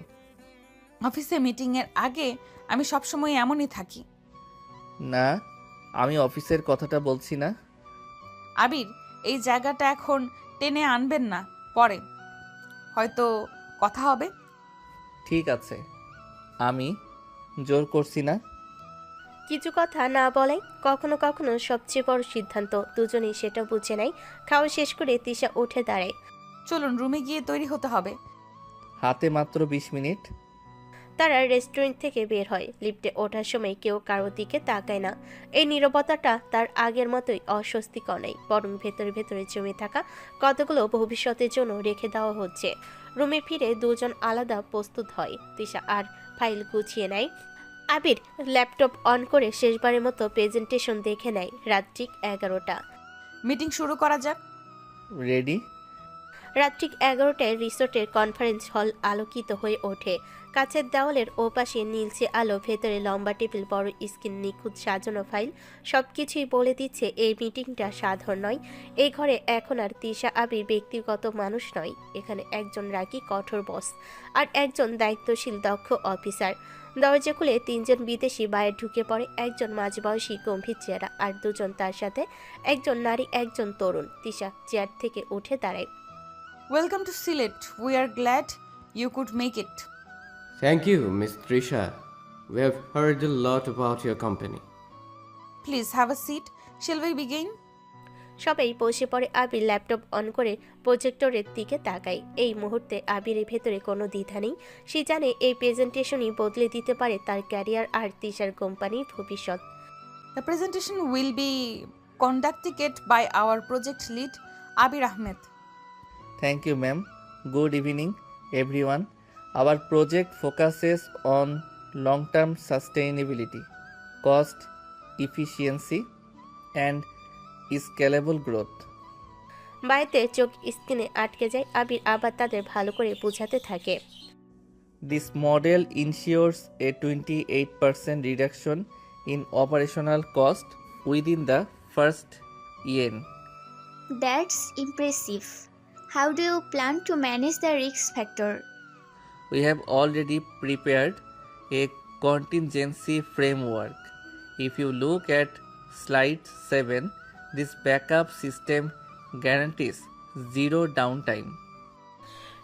অফিসে মিটিংয়ের আগে আমি সবসময় এমনই থাকি। না, আমি অফিসের কথাটা বলছি না। আবির, এই জায়গাটা এখন টেনে আনবেন না, পরে হয়তো কথা হবে। ঠিক আছে, আমি জোর করছি না। কিছু কথা না বলাই কখনো কখনো সবচেয়ে বড় সিদ্ধান্ত। দুজনেই সেটা বুঝে নেয়। খাওয়া শেষ করে তিশা উঠে দাঁড়ায়। চলুন, রুমে গিয়ে তৈরি হতে হবে। হাতে মাত্র 20 মিনিট। তারা রেস্টুরেন্ট থেকে বের হয়। লিফটে ওঠার সময় কেউ কারোর দিকে তাকায় না। এই নীরবতাটা তার আগের মতোই অস্বস্তিকর নেই, বরং ভেতরে ভেতরে জমে থাকা কতগুলো ভবিষ্যতের জন্য রেখে দেওয়া হচ্ছে। রুমে ফিরে দুজন আলাদা প্রস্তুত হয়। তিশা আর ফাইল গুছিয়ে নেয়। আবির ল্যাপটপ অন করে শেষবারের মতো প্রেজেন্টেশন দেখে নেয়। রাত ঠিক 11টা। মিটিং শুরু করা যাক। রেডি? রাত ঠিক 11টায় রিসোর্টের কনফারেন্স হল আলোকিত হয়ে ওঠে। কাছের দেওয়ালের ওপাশে নীলচে আলো, ভেতরে লম্বা টেবিল, বড় স্ক্রিন, নিখুঁত সাজানো ফাইল, সবকিছুই বলে দিচ্ছে এই মিটিংটা সাধারণ নয়। এই ঘরে এখন আর তিশা আবির ব্যক্তিগত মানুষ নয়। এখানে একজন রাগী কঠোর বস আর একজন দায়িত্বশীল দক্ষ অফিসার। দরজা খুলে তিনজন বিদেশি বাইরে ঢুকে পড়ে। একজন মাঝবয়সী গম্ভীর চেহারা আর দুজন তার সাথে, একজন নারী একজন তরুণ। তিশা চেয়ার থেকে উঠে দাঁড়ায়। Welcome to Sylhet. We are glad you could make it. Thank you, Miss Trisha. We have heard a lot about your company. Please have a seat. Shall we begin? সবাই বসে পড়ে। আবির ল্যাপটপ অন করে প্রজেক্টরের দিকে তাকায়। এই মুহূর্তে আবিরের ভেতরে কোনো দ্বিধা নেই। সে জানে এই প্রেজেন্টেশনই বদলে দিতে পারে তার ক্যারিয়ার আর তিশার কোম্পানির ভবিষ্যৎ। The presentation will be conducted by our project lead Abir Ahmed. Thank you, ma'am. Good evening, everyone. Our project focuses on long-term sustainability, cost efficiency, and scalable growth. বাড়িতে চোখ স্ক্রিনে আটকে যায়। আবির আবার তাদের ভালো করে বোঝাতে থাকে। This model ensures a 28% reduction in operational cost within the first year. That's impressive. How do you plan to manage the risk factor? We have already prepared a contingency framework. If you look at slide 7, this backup system guarantees zero downtime.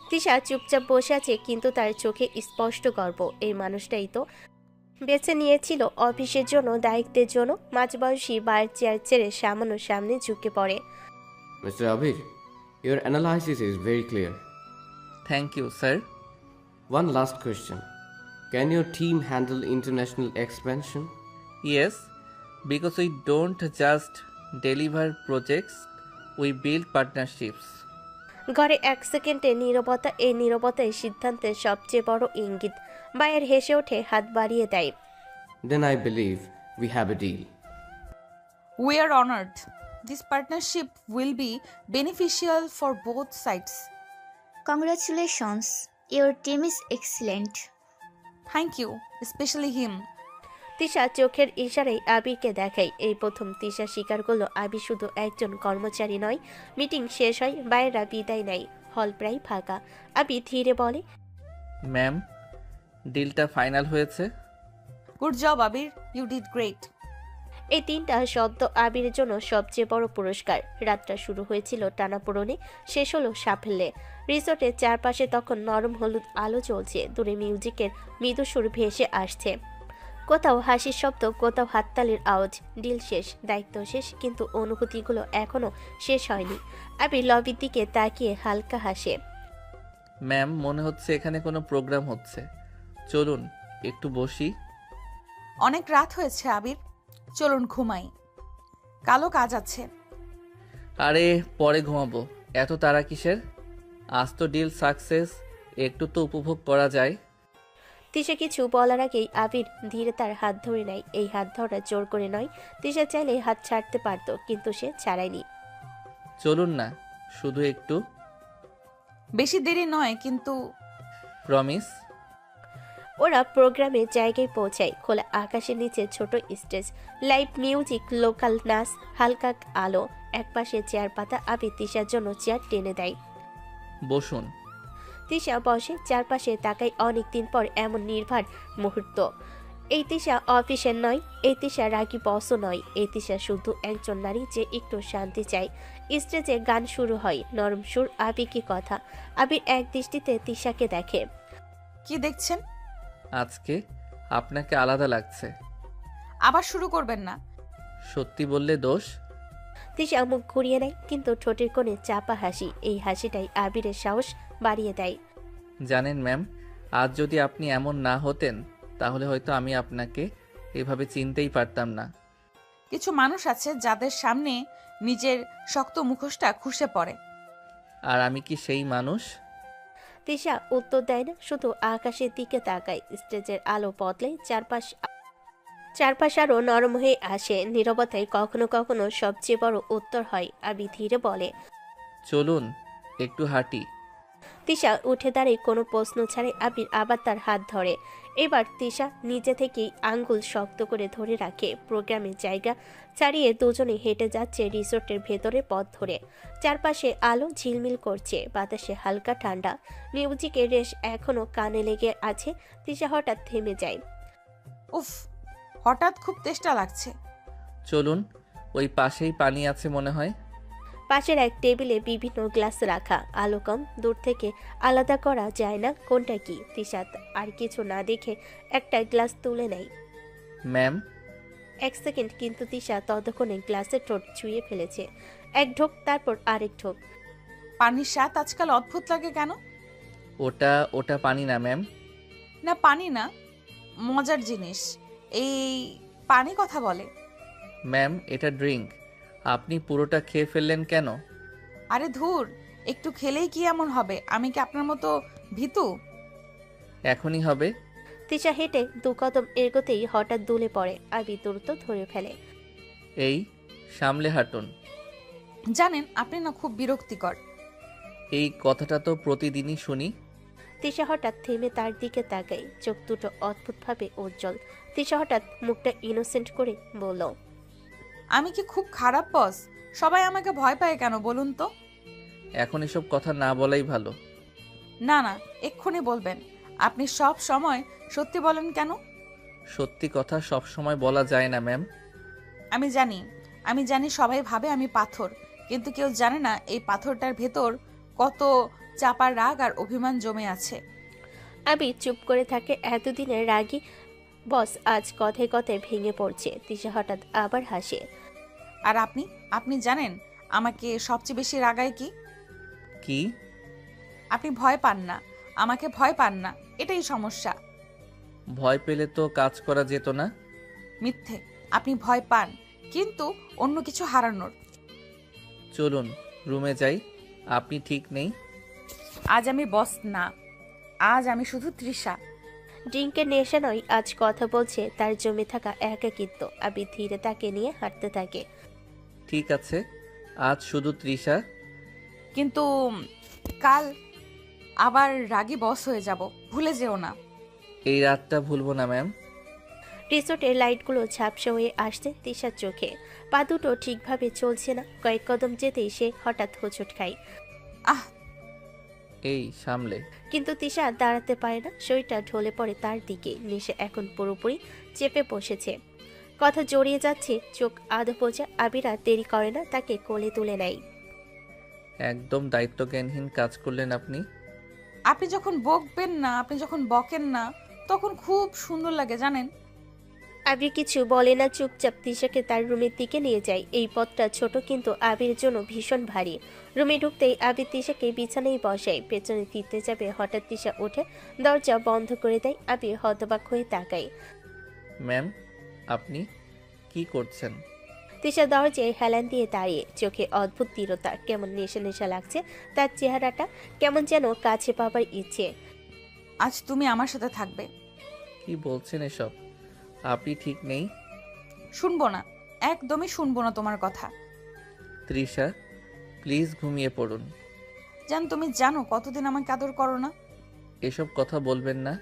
Tisha চুপচাপ বসে আছে, কিন্তু তার চোখে স্পষ্ট গর্ব। এই মানুষটাই তো বেছে নিয়েছিল অফিসের জন্য, দায়িত্বের জন্য। মাঝবয়সী বার চেয়ার ছেড়ে সামান্য সামনে ঝুঁকে পড়ে। Mr. Abir, your analysis is very clear. Thank you, sir. One last question. Can your team handle international expansion? Yes, because we don't just deliver projects, we build partnerships. ঘরে 1 সেকেন্ডে নীরবতা। এই নীরবতাই সিদ্ধান্তের সবচেয়ে বড় ইঙ্গিত। বায়ের হেসে ওঠে, হাত বাড়িয়ে দেয়। Then I believe we have a deal. We are honored. This partnership will be beneficial for both sides. Congratulations. Your team is excellent. Thank you, especially him. Tisha চোখের ইশারায় আবিরকে দেখায়। এই প্রথম তিশা স্বীকার করলো আবির শুধু একজন কর্মচারী নয়। মিটিং শেষ হয়, বাইরেরা বিদায় নেয়। হল প্রায় ফাঁকা। আবির ধীরে বলে, ম্যাম, ডিলটা ফাইনাল হয়েছে। Good job, Abir. You did great. এই 3টা শব্দ আবিরের জন্য সবচেয়ে বড় পুরস্কার। রাতটা শুরু হয়েছিল টানাপোড়েনে, শেষ হলো সাফল্যে। রিসোর্টের চারপাশে তখন নরম হলুদ আলো জ্বলছে। দূরে মিউজিকের মৃদু সুর ভেসে আসছে। কোথাও হাসির শব্দ, কোথাও হাততালির আওয়াজ। ডিল শেষ, দায়িত্ব শেষ, কিন্তু অনুভূতিগুলো এখনো শেষ হয়নি। আবির লবির দিকে তাকিয়ে হালকা হাসে। ম্যাম, মনে হচ্ছে এখানে কোনো প্রোগ্রাম হচ্ছে। চলুন একটু বসি। অনেক রাত হয়েছে আবির, চলুন ঘুমাই, কালো কাজ আছে। আরে পরে ঘুমাবো, এত তাড়া কিসের? আজ তো ডিল সাকসেস, একটু তো উপভোগ করা যায়। তিশা কিছু বলার আগেই আবির ধীরে তার হাত ধরে নেয়। এই হাত ধরা জোর করে নয়, তিশা চাইলে হাত ছাড়তে পারত, কিন্তু সে ছাড়ায়নি। চলুন না, শুধু একটু। বেশি দেরি নয় কিন্তু। প্রমিস। ওরা প্রোগ্রামে জায়গায় পৌঁছায়। খোলা আকাশের নিচে ছোট স্টেজ, লাইভ মিউজিক, লোকাল নাচ, হালকা আলো। একপাশে চেয়ার পাতা। আবির তিশার জন্য চেয়ার টেনে দেয়। বসুন। তিশা বসে, চারপাশে তাকায়। অনেকদিন পর এমন নির্ভার মুহূর্ত। এই তিশা অফিসের নয়, এই তিশা রাগী বসও নয়, এই তিশা শুধু একজন নারী যে একটু শান্তি চায়। স্টেজে গান শুরু হয়, নরম সুর, আবেগী কথা। আবির এক দৃষ্টিতে তিশাকে দেখে। কি দেখছেন? আজকে আপনাকে আলাদা লাগছে। আবার শুরু করবেন না। সত্যি বললে দোষ? তিশা মুখ ঘুরিয়ে নেয়, কিন্তু ঠোঁটের কোণে চাপা হাসি। এই হাসিটাই আবিরের সাহস বাড়িয়ে দেয়। জানেন ম্যাম, আজ যদি আপনি এমন না হতেন তাহলে হয়তো আমি আপনাকে এভাবে চিনতেই পারতাম না। কিছু মানুষ আছে যাদের সামনে নিজের শক্ত মুখোশটা খসে পড়ে। আর আমি কি সেই মানুষ? তিশা উত্তর দেয় না, শুধু আকাশের দিকে তাকায়। স্টেজের আলো বদলে, চারপাশ আরো নরম হয়ে আসে। নীরবতায় কখনো কখনো সবচেয়ে বড় উত্তর হয়। আবি ধীরে বলে, চলুন একটু হাঁটি। তিশা উঠে দাঁড়িয়ে কোনো প্রশ্ন ছাড়ে। আবির আবার তার হাত ধরে। এবার তিশা নিজে থেকেই আঙ্গুল শক্ত করে ধরে রাখে। প্রোগ্রামের জায়গা ছাড়িয়ে দুজনে হেঁটে যাচ্ছে রিসোর্টের ভেতরে পথ ধরে। চারপাশে আলো ঝিলমিল করছে, বাতাসে হালকা ঠান্ডা। মিউজিকের রেশ এখনো কানে লেগে আছে। তিশা হঠাৎ থেমে যায়। উফ, হঠাৎ খুব তেষ্টা লাগছে। চলুন, ওই পাশেই পানি আছে মনে হয়। পাশের এক টেবিলে বিভিন্ন গ্লাস রাখা, আলো কম, দূর থেকে আলাদা করা যায় না কোনটা কি। তিশা আর কিছু না দেখে একটা গ্লাস তুলে নেয়। ম্যাম। এক সেকেন্ড, কিন্তু তিশা ততক্ষণে গ্লাসের ঠোঁট ছুঁয়ে ফেলেছে। এক ঢোক, তারপর আরেক ঢোক। পানির স্বাদ আজকাল অদ্ভুত লাগে কেন? ওটা পানি না ম্যাম। না পানি না, মজার জিনিস। এই পানি কথা বলে। ম্যাম, এটা ড্রিঙ্ক। আপনি পুরোটা খেয়ে ফেললেন কেন? আরে ধুর, একটু খেলেই কি এমন হবে? আমি কি আপনার মতো ভীতু? এখনই হবে। তিশা হেঁটে 2 কদম এগোতেই হঠাৎ দুলে পড়ে। আবি দ্রুত ধরে ফেলে। এই সামলে হাঁটুন। জানেন, আপনি না খুব বিরক্তিকর। এই কথাটা তো প্রতিদিনই শুনি। তিশা হঠাৎ থেমে তার দিকে তাকায়, চোখ দুটো অদ্ভুতভাবে উজ্জ্বল। তিশা হঠাৎ মুখটা ইনোসেন্ট করে বলল, আমি কি খুব খারাপ বস? সবাই আমাকে ভয় পায় কেন বলুন তো? এখন এসব কথা না বলাই ভালো। না না, এক্ষুনি বলবেন। আপনি সব সময় সত্যি বলেন কেন? সত্যি কথা সব সময় বলা যায় না ম্যাম। আমি জানি সবাই ভাবে আমি পাথর, কিন্তু কেউ জানে না এই পাথরটার ভেতর কত চাপা রাগ আর অভিমান জমে আছে। আবি চুপ করে থাকে। এতদিনের রাগী বস আজ কথায় কথায় ভেঙে পড়ছে। তিশা হঠাৎ আবার হাসে। আর আপনি জানেন আমাকে সবচেয়ে বেশি রাগায় কি? কি? আপনি ভয় পান না, আমাকে ভয় পান না, এটাই সমস্যা। ভয় পেলে তো কাজ করা যেত না। মিথ্যে, আপনি ভয় পান কিন্তু অন্য কিছু হারানোর। চলুন রুমে যাই, আপনি ঠিক নেই। আজ আমি বস না, আজ আমি শুধু তৃষা। ড্রিঙ্কের নেশা নয়, আজ কথা বলছে তার জমে থাকা একাকিত্ব। আবি ধীরে তাকে নিয়ে হাঁটতে থাকে। ঠিক আছে, আজ শুধু তৃষা। কিন্তু কাল আবার রাগী বস হয়ে যাব, ভুলে যেও না। এই রাতটা ভুলবো না ম্যাম। রিসোর্টের লাইটগুলো ঝাপসা হয়ে আসছে তিশার চোখে। পা দুটো ঠিকভাবে চলছে না। কয়েক কদম যেতেই সে হঠাৎ হোঁচট খায়। আহ! এই সামলে। কিন্তু তিশা দাঁড়াতে পারে না, শরীরটা ঢলে পড়ে তার দিকে। নেশা এখন পুরোপুরি চেপে বসেছে। কথা জড়িয়ে যাচ্ছে, চোখ আধো বোঝা। আবির আর দেরি করে না, তাকে কোলে তুলে নেয়। একদম দায়িত্বজ্ঞানহীন কাজ করলেন আপনি। আপনি যখন বকবেন না, আপনি যখন বকেন না, তখন খুব সুন্দর লাগে জানেন। আবির কিছু বলে না, চুপচাপ তিশাকে তার রুমের দিকে নিয়ে যায়। এই পথটা ছোট, কিন্তু আবির জন্য ভীষণ ভারী। রুমে ঢুকতেই আবির তিশাকে বিছানায় বসায়। পেছনে ফিরতে যাবে, হঠাৎ তিশা ওঠে, দরজা বন্ধ করে দেয়। আবির হতবাক হয়ে তাকায়। ম্যাম, আপনি? কি করছেন? তিশা দরজায় হেলান দিয়ে দাঁড়িয়ে, চোখে অদ্ভুত দৃঢ়তা, কেমন নেশা নেশা লাগছে তার চেহারাটা, কেমন যেন কাছে পাবার ইচ্ছে। আজ তুমি আমার সাথে থাকবে। কি বলছেন এসব? আপনি ঠিক নেই। শুনবো না, একদমই শুনবো না তোমার কথা। তৃষা, প্লিজ ঘুমিয়ে পড়ুন। জান, তুমি জানো কতদিন আমাকে আদর করো না? এসব কথা বলবেন না।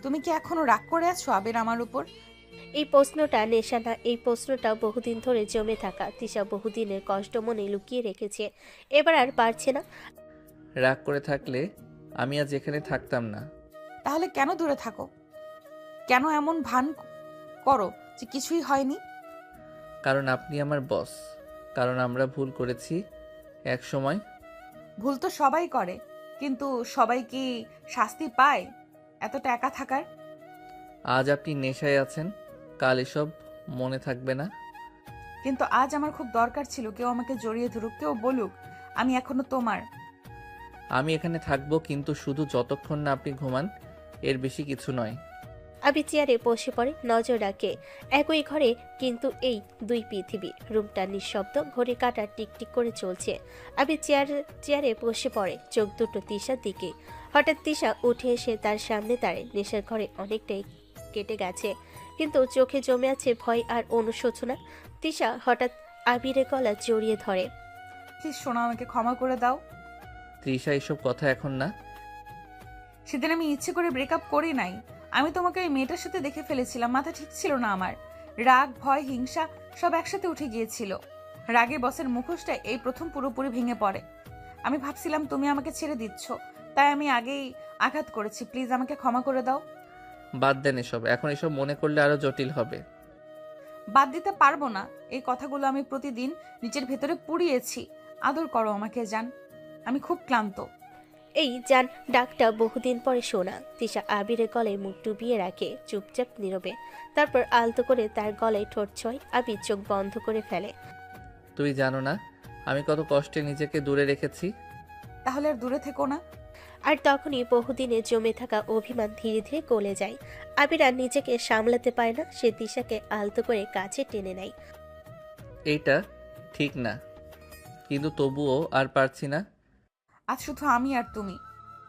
তুমি কি এখনো রাগ করে আছো আবির আমার উপর? এই প্রশ্নটা নেশা না, এই প্রশ্নটা বহুদিন ধরে জমে থাকা। তিশা বহুদিনের কষ্ট মনে লুকিয়ে রেখেছে, এবার আর পারছে না। রাগ করে থাকলে আমি আজ এখানে থাকতাম না। তাহলে কেন দূরে থাকো? কেন এমন ভান করো যে কিছুই হয়নি? কারণ আপনি আমার বস, কারণ আমরা ভুল করেছি এক সময়। ভুল তো সবাই করে, কিন্তু সবাই কি শাস্তি পায় এতটা একা থাকার? আজ আপনি নেশায় আছেন, কাল এসব মনে থাকবে না। কিন্তু আজ আমার খুব দরকার ছিল কেউ আমাকে জড়িয়ে ধরুক, কেউ বলুক আমি এখনো তোমার। আমি এখানে থাকবো, কিন্তু শুধু যতক্ষণ না আপনি ঘুমান, এর বেশি কিছু নয়। আবি চেয়ারে বসে পড়ে, নজর রাখে একই ঘরে কিন্তু এই দুই পৃথিবী। রুমটা নিঃশব্দ, ঘড়ি কাঁটা টিকটিক করে চলছে। আবি চেয়ারে বসে পড়ে, চোখ দুটো তিশার দিকে। হঠাৎ তিশা উঠে এসে তার সামনে দাঁড়ায়। নেশার ঘরে অনেকটাই কেটে গেছে, কিন্তু চোখে জমে আছে ভয় আর অনুশোচনা। তিশা হঠাৎ আবিরের গলা জড়িয়ে ধরে। প্লিজ শোনো, আমাকে ক্ষমা করে দাও। তৃষা, এসব কথা এখন না। সেদিন আমি ইচ্ছে করে ব্রেকআপ করি নাই। আমি তোমাকে ওই মেয়েটার সাথে দেখে ফেলেছিলাম, মাথা ঠিক ছিল না আমার। রাগ, ভয়, হিংসা সব একসাথে উঠে গিয়েছিল। রাগে বসের মুখোশটা এই প্রথম পুরোপুরি ভেঙে পড়ে। আমি ভাবছিলাম তুমি আমাকে ছেড়ে দিচ্ছ, তাই আমি আগেই আঘাত করেছি। প্লিজ আমাকে ক্ষমা করে দাও। বাদ দেন এসব, এখন এসব মনে করলে আরো জটিল হবে। বাদ দিতে পারবো না। এই কথাগুলো আমি প্রতিদিন নিজের ভেতরে পুড়িয়েছি। আদর করো আমাকে জান, আমি খুব ক্লান্ত। এই জান ডাকটা বহুদিন পরে শোনা। তিশা আবিরের গলায় মুখ ডুবিয়ে রাখে, চুপচাপ নীরবে। তারপর আলতো করে তার গলায় ঠোঁট ছোঁয়। আবির চোখ বন্ধ করে ফেলে। তুই জানো না আমি কত কষ্টে নিজেকে দূরে রেখেছি। তাহলে আর দূরে থেকো না। আর তখনই বহুদিনে জমে থাকা অভিমান ধীরে ধীরে গলে যায়। আবির আর নিজেকে সামলাতে পারে না, সে তিশাকে আলতো করে কাছে টেনে নেয়। এইটা ঠিক না, কিন্তু তবুও আর পারছি না। আজ শুধু আমি আর তুমি,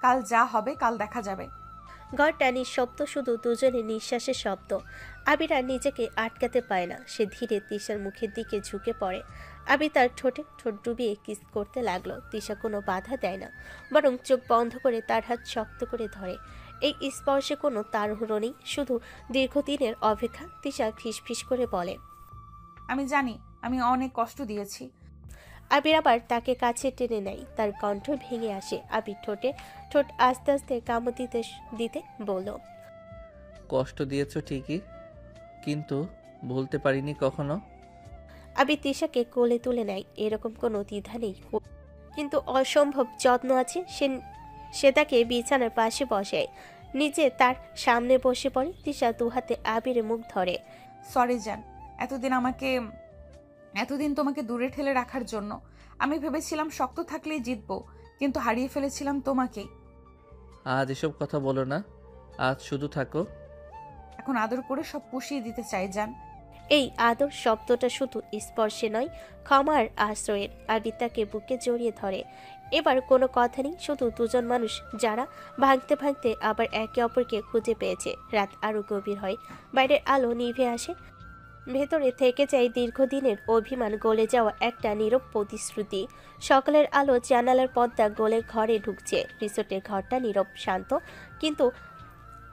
কাল যা হবে কাল দেখা যাবে। ঘরটা নিঃশব্দ, শুধু দুজনের নিঃশ্বাসের শব্দ। আবির আর নিজেকে আটকাতে পারে না, সে ধীরে তিশার মুখের দিকে ঝুঁকে পড়ে। আবির তার ঠোঁটে ঠোঁট ডুবিয়ে কিস করতে লাগলো। তিশা কোনো বাধা দেয় না, বরং চোখ বন্ধ করে তার হাত শক্ত করে ধরে। এই স্পর্শে কোনো তাড়াহুড়ো নেই, শুধু দীর্ঘদিনের অপেক্ষা। তিশা ফিসফিস করে বলে, আমি জানি আমি অনেক কষ্ট দিয়েছি। আবির আবার তাকে কাছে টেনে নেয়, তার কণ্ঠ ভেঙে আসে। আবির ঠোঁটে ঠোঁট আস্তে আস্তে কামড় দিতে দিতে বলল, কষ্ট দিয়েছ ঠিকই, কিন্তু ভুলতে পারিনি কখনো। আবির তিশাকে কোলে তুলে নেয়, এরকম কোনো দ্বিধা নেই, কিন্তু অসম্ভব যত্ন আছে। সে তাকে বিছানার পাশে বসায়, নিজে তার সামনে বসে পড়ে। তিশা দুহাতে আবিরের মুখ ধরে। সরি জান, এতদিন তোমাকে দূরে ঠেলে রাখার জন্য। আমি ভেবেছিলাম শক্ত থাকলেই জিতবো, কিন্তু হারিয়ে ফেলেছিলাম তোমাকেই। আজ এসব কথা বলো না, আজ শুধু থাকো। এখন আদর করে সব পুষিয়ে দিতে চাই জান। এই আদর শব্দটা শুধু স্পর্শে নয়, ক্ষমার আশ্রয়ের। আবির তাকে বুকে জড়িয়ে ধরে। এবার কোনো কথা নেই, শুধু দুজন মানুষ যারা ভাঙতে ভাঙতে আবার একে অপরকে খুঁজে পেয়েছে। রাত আরো গভীর হয়, বাইরের আলো নিভে আসে। ভেতরে থেকে যায় দীর্ঘদিনের অভিমান গলে যাওয়া একটা নীরব প্রতিশ্রুতি। সকালের আলো জানালার পর্দা গলে ঘরে ঢুকছে। রিসোর্টের ঘরটা নীরব, শান্ত, কিন্তু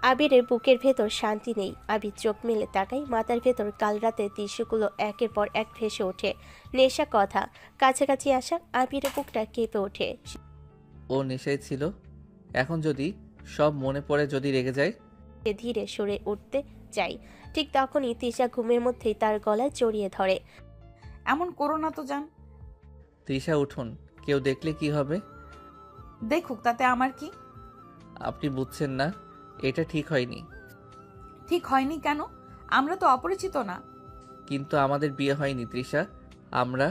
আবিরের বুকের ভেতর শান্তি নেই। আবির চোখ মেলে তাকাই, মাথার ভেতর কাল রাতের দৃশ্যগুলো একের পর এক ভেসে ওঠে। নেশা, কথা, কাছাকাছি আসা। আবিরের বুকটা কেঁপে ওঠে। ও নেশায় ছিল, এখন যদি সব মনে পড়ে, যদি রেগে যায়। সে ধীরে সরে উঠতে চাই, ঠিক তখনই তিশা ঘুমের মধ্যেই তার গলায় জড়িয়ে ধরে। এমন করো না তো জান। তৃষা, উঠুন, কেউ দেখলে কি হবে? দেখুক, তাতে আমার কি? আপনি বুঝছেন না, এটা ঠিক হয়নি। ঠিক হয়নি কেন? আমরা তো অপরিচিত না। কিন্তু আমাদের বিয়ে হয়নি তৃষা, আমরা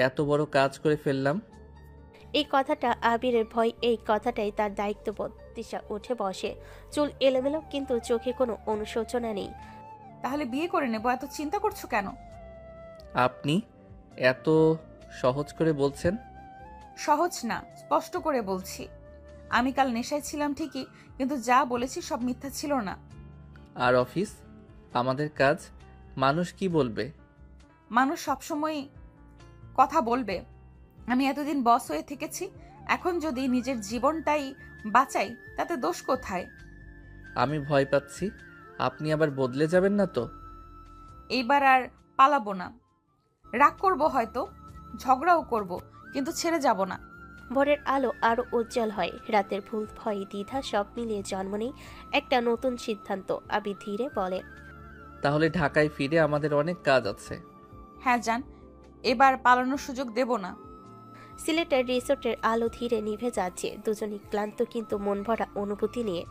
এত বড় কাজ করে ফেললাম। এই কথাটা আবিরের ভয়, এই কথাটাই তার দায়িত্ববোধ। তিশা উঠে বসে, চুল এলোমেলো, কিন্তু চোখে কোনো অনুশোচনা নেই। তাহলে বিয়ে করে নেব, এত চিন্তা করছো কেন? আপনি এত সহজ করে বলছেন? সহজ না, স্পষ্ট করে বলছি। আমি কাল নেশায় ছিলাম ঠিকই, কিন্তু যা বলেছি সব মিথ্যা ছিল না। আর অফিস, আমাদের কাজ, মানুষ কি বলবে? মানুষ সবসময় কথা বলবে। আমি এতদিন বস হয়ে থেকেছি, এখন যদি নিজের জীবনটাই বাঁচাই তাতে দোষ কোথায়? আমি ভয় পাচ্ছি আপনি আবার বদলে যাবেন না তো? এইবার আর পালাবো না। রাগ করব, হয়তো ঝগড়াও করব, কিন্তু ছেড়ে যাব না। ভোরের আলো আরো উজ্জ্বল হয়। রাতের ভুল, ভয়, দ্বিধা সব মিলিয়ে জন্ম নেই একটা নতুন সিদ্ধান্ত। আবির ধীরে বলে, তাহলে ঢাকায় ফিরে আমাদের অনেক কাজ আছে। হ্যাঁ যান, এবার পালানোর সুযোগ দেব না। সিলেটের রিসোর্টের আলো ধীরে নিভে যাচ্ছে। দুজনই ক্লান্ত কিন্তু মন ভরা অনুভূতি নিয়ে।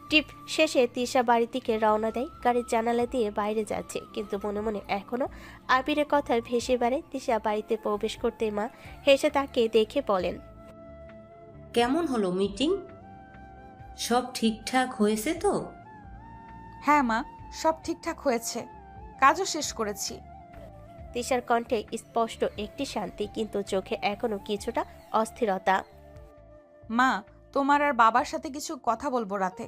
ট্রিপ শেষে তিশা বাড়ির দিকে রওনা দেয়। গাড়ির জানালা দিয়ে বাইরে যাচ্ছে, কিন্তু মনে মনে এখনো আবিরের কথা ভেসে বেড়ে। তিশা বাড়িতে প্রবেশ করতে মা হেসে তাকে দেখে বলেন, কেমন হলো মিটিং? সব ঠিকঠাক হয়েছে তো? হ্যাঁ মা, সব ঠিকঠাক হয়েছে, কাজও শেষ করেছি। তিশার কণ্ঠে স্পষ্ট একটি শান্তি, কিন্তু চোখে এখনো কিছুটা অস্থিরতা। মা, তোমার আর বাবার সাথে কিছু কথা বলবো রাতে।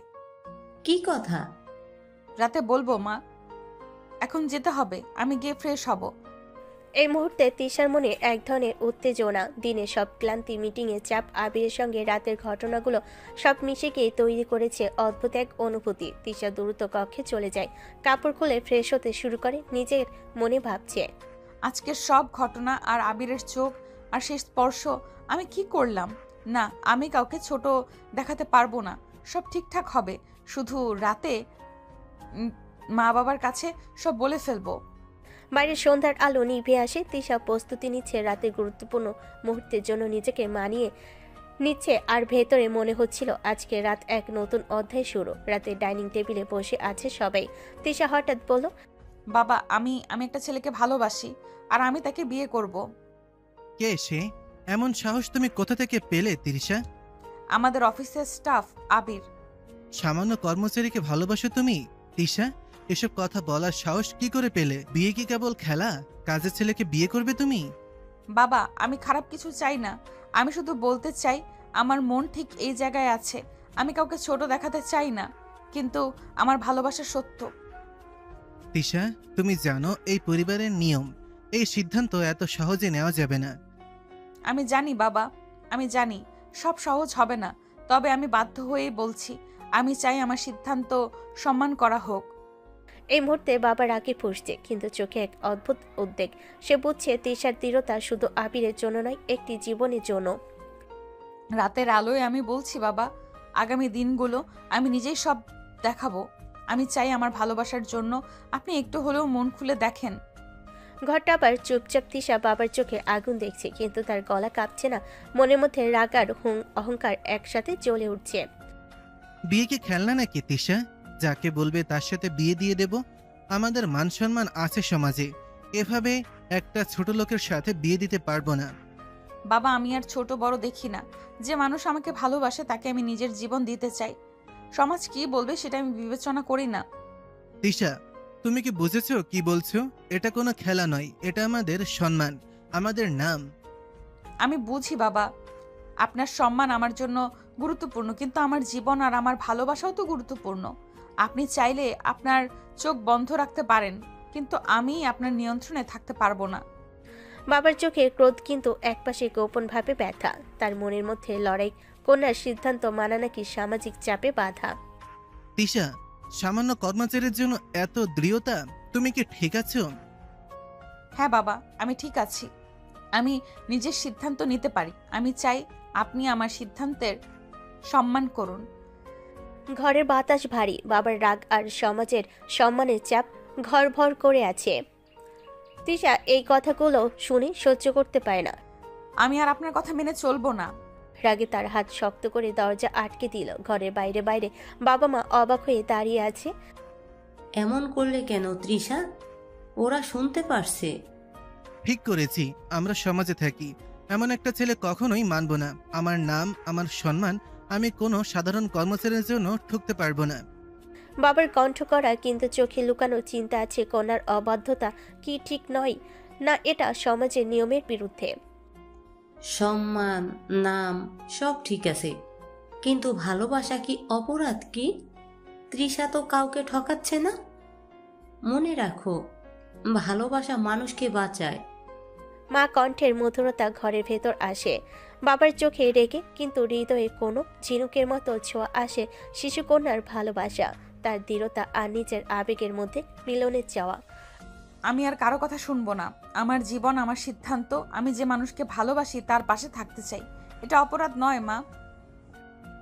কি কথা? রাতে বলবো মা, এখন যেতে হবে, আমি গিয়ে ফ্রেশ হব। এই মুহূর্তে তিশার মনে এক ধরনের উত্তেজনা। দিনে সব ক্লান্তি, মিটিংয়ে চাপ, আবিরের সঙ্গে রাতের ঘটনাগুলো সব মিশে গিয়ে তৈরি করেছে অদ্ভুত এক অনুভূতি। তিশা দ্রুত কক্ষে চলে যায়, কাপড় খুলে ফ্রেশ হতে শুরু করে। নিজের মনে ভাবছে, আজকের সব ঘটনা আর আবিরের চোখ আর সেই স্পর্শ, আমি কি করলাম? না, আমি কাউকে ছোট দেখাতে পারবো না, সব ঠিকঠাক হবে। শুধু রাতে মা বাবার কাছে সব বলে ফেলবো। বাইরের সন্ধ্যার আলো নিভে আসে। তিশা প্রস্তুতি নিচ্ছে রাতের গুরুত্বপূর্ণ মুহূর্তের জন্য, নিজেকে মানিয়ে নিচ্ছে। আর ভেতরে মনে হচ্ছিল আজকে রাত এক নতুন অধ্যায় শুরু। রাতে ডাইনিং টেবিলে বসে আছে সবাই। তিশা হঠাৎ বলল, বাবা, আমি একটা ছেলেকে ভালোবাসি, আর আমি তাকে বিয়ে করব। কে সে? এমন সাহস তুমি কোথা থেকে পেলে তিরিশা? আমাদের অফিসের স্টাফ আবির। সামান্য কর্মচারীকে ভালোবাসো তুমি? তিশা, এসব কথা বলার সাহস কি করে পেলে? বিয়ে কি কেবল খেলা? কাজের ছেলেকে বিয়ে করবে তুমি? বাবা, আমি খারাপ কিছু চাই না, আমি শুধু বলতে চাই আমার মন ঠিক এই জায়গায় আছে। আমি কাউকে ছোট দেখাতে চাই না, কিন্তু আমার ভালোবাসা সত্য। তিশা, তুমি জানো এই পরিবারের নিয়ম। এই সিদ্ধান্ত এত সহজে নেওয়া যাবে না। আমি জানি বাবা, আমি জানি সব সহজ হবে না, তবে আমি বাধ্য হয়েই বলছি। আমি চাই আমার সিদ্ধান্ত সম্মান করা হোক। এই মুহূর্তে বাবা রাগে ফুঁসছে, কিন্তু চোখে এক অদ্ভুত উদ্বেগ। সে বুঝছে তিশার দৃঢ়তা শুধু আবিরের জন্য নয়, একটি জীবনের জন্য। রাতের আলোয় আমি বলছি বাবা, আগামী দিনগুলো আমি নিজেই সব দেখাবো। আমি চাই আমার ভালোবাসার জন্য আপনি একটু হলেও মন খুলে দেখেন। ঘরটা আবার চুপচাপ। তিশা বাবার চোখে আগুন দেখছে, কিন্তু তার গলা কাঁপছে না। মনের মধ্যে রাগ আর অহংকার একসাথে জ্বলে উঠছে। বিয়ে কি খেলনা নাকি তিশা? যাকে বলবে তার সাথে বিয়ে দিয়ে দেব? আমাদের মান সম্মান আছে সমাজে, এভাবে একটা ছোট লোকের সাথে বিয়ে দিতে পারবো না। বাবা, আমি আর ছোট বড় দেখি না। যে মানুষ আমাকে ভালোবাসে তাকে আমি নিজের জীবন দিতে চাই। সমাজ কি বলবে সেটা আমি বিবেচনা করি না। তিশা, তুমি কি বুঝেছো কি বলছো? এটা কোনো খেলা নয়, এটা আমাদের সম্মান, আমাদের নাম। আমি বুঝি বাবা, আপনার সম্মান আমার জন্য গুরুত্বপূর্ণ, কিন্তু আমার জীবন আর আমার ভালোবাসাও তো গুরুত্বপূর্ণ। আপনি চাইলে আপনার চোখ বন্ধ রাখতে পারেন, কিন্তু আমি আপনার নিয়ন্ত্রণে থাকতে পারবো না। বাবার চোখে ক্রোধ, কিন্তু একপাশে গোপনভাবে ব্যথা। তার মনের মধ্যে লড়াই, কন্যার সিদ্ধান্ত মানা নাকি সামাজিক চাপে বাধা। তিশা, সামান্য কর্মচারীর জন্য এত দৃঢ়তা? তুমি কি ঠিক আছো? হ্যাঁ বাবা, আমি ঠিক আছি। আমি নিজের সিদ্ধান্ত নিতে পারি। আমি চাই আপনি আমার সিদ্ধান্তের সম্মান করুন। ঘরের বাতাস ভারী। বাবার রাগ আর সমাজের সম্মানের চাপ ঘর ভর করে আছে। তিশা এই কথাগুলো শুনে সহ্য করতে পারে না। আমি আর আপনার কথা মেনে চলবো না। রাগে তার হাত শক্ত করে দরজা আটকে দিল। ঘরের বাইরে বাইরে বাবা মা অবাক হয়ে দাঁড়িয়ে আছে। এমন করলে কেন তৃষা? ওরা শুনতে পারছে। ঠিক করেছি, আমরা সমাজে থাকি, এমন একটা ছেলে কখনোই মানব না। আমার নাম, আমার সম্মান, আমি কোনো সাধারণ কর্মচারীর জন্য ঠকতে পারবো না। বাবার কণ্ঠ করা, কিন্তু চোখে লুকানো চিন্তা আছে। কন্যার অবাধ্যতা কি ঠিক নয়? না এটা সমাজের নিয়মের বিরুদ্ধে। সম্মান, নাম সব ঠিক আছে, কিন্তু ভালোবাসা কি অপরাধ কি? তৃষা তো কাউকে ঠকাচ্ছে না। মনে রাখো, ভালোবাসা মানুষকে বাঁচায়। মা কণ্ঠের মধুরতা ঘরের ভেতর আসে। বাবার চোখে রেগে কিন্তু হৃদয়ে কোনো ঝিনুকের মতো ছোঁয়া আসে শিশুকন্যার ভালোবাসা, তার দৃঢ়তা আর নিজের আবেগের মধ্যে মিলনের চাওয়া। আমি আর কারো কথা শুনবো না। আমার জীবন, আমার সিদ্ধান্ত। আমি যে মানুষকে ভালোবাসি তার পাশে থাকতে চাই। এটা অপরাধ নয় মা।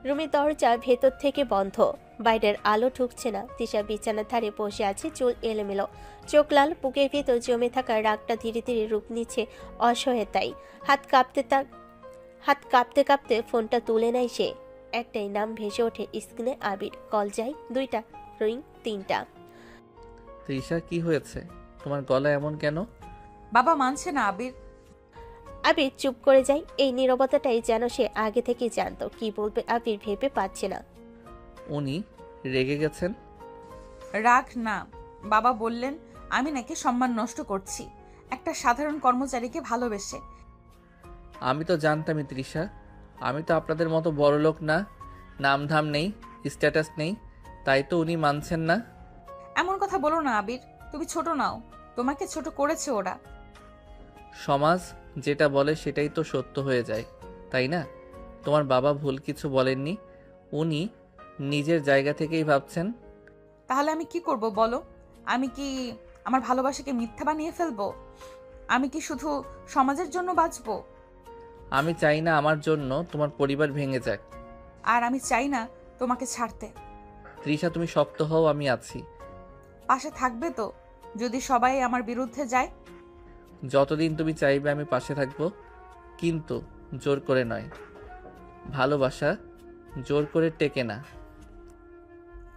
রুমের দরজা ভেতর থেকে বন্ধ, বাইরের আলো ঢুকছে না। তিশা বিছানার ধারে বসে আছে, চুল এলোমেলো, চোখ লাল। বুকের ভেতর জমে থাকা রাগটা ধীরে ধীরে রূপ নিচ্ছে অসহায়তাই। হাত কাঁপতে কাঁপতে ফোনটা তুলে নেয় সে। একটাই নাম ভেসে ওঠে স্ক্রিনে, আবির। কল যায় 2টা, রিং 3টা। তৃষা, কি হয়েছে? তোমার গলা এমন কেন? বাবা মানছে না আবির। আবির চুপ করে যায়। এই নীরবতাটাই যেন সে আগে থেকেই জানতো। কি বলবে আবির ভেবে পাচ্ছে না। উনি রেগে গেছেন? রাগ না, বাবা বললেন আমি নাকি সম্মান নষ্ট করছি একটা সাধারণ কর্মচারীকে ভালোবেসে। আমি তো জানতামই তৃষা, আমি তো আপনাদের মতো বড়লোক না, নামধাম নেই, স্ট্যাটাস নেই, তাই তো উনি মানছেন না। এমন কথা বলো না আবির, তুমি ছোট নাও, তোমাকে ছোট করেছে ওরা। সমাজ যেটা বলে সেটাই তো সত্য হয়ে যায়, তাই না? তোমার বাবা ভুল কিছু বলেননি, উনি নিজের জায়গা থেকেই ভাবছেন। তাহলে আমি কি করব বলো? আমি কি আমার ভালোবাসাকে মিথ্যা বানিয়ে ফেলবো? আমি কি শুধু সমাজের জন্য বাঁচবো? আমি চাই না আমার জন্য তোমার পরিবার ভেঙে যাক। আর আমি চাই না তোমাকে ছাড়তে। তৃষা, তুমি শক্ত হও, আমি আছি। পাশে থাকবে তো যদি সবাই আমার বিরুদ্ধে যায়? যতদিন তুমি চাইবে আমি পাশে থাকবো, কিন্তু জোর করে নয়। ভালোবাসা জোর করে টেকে না।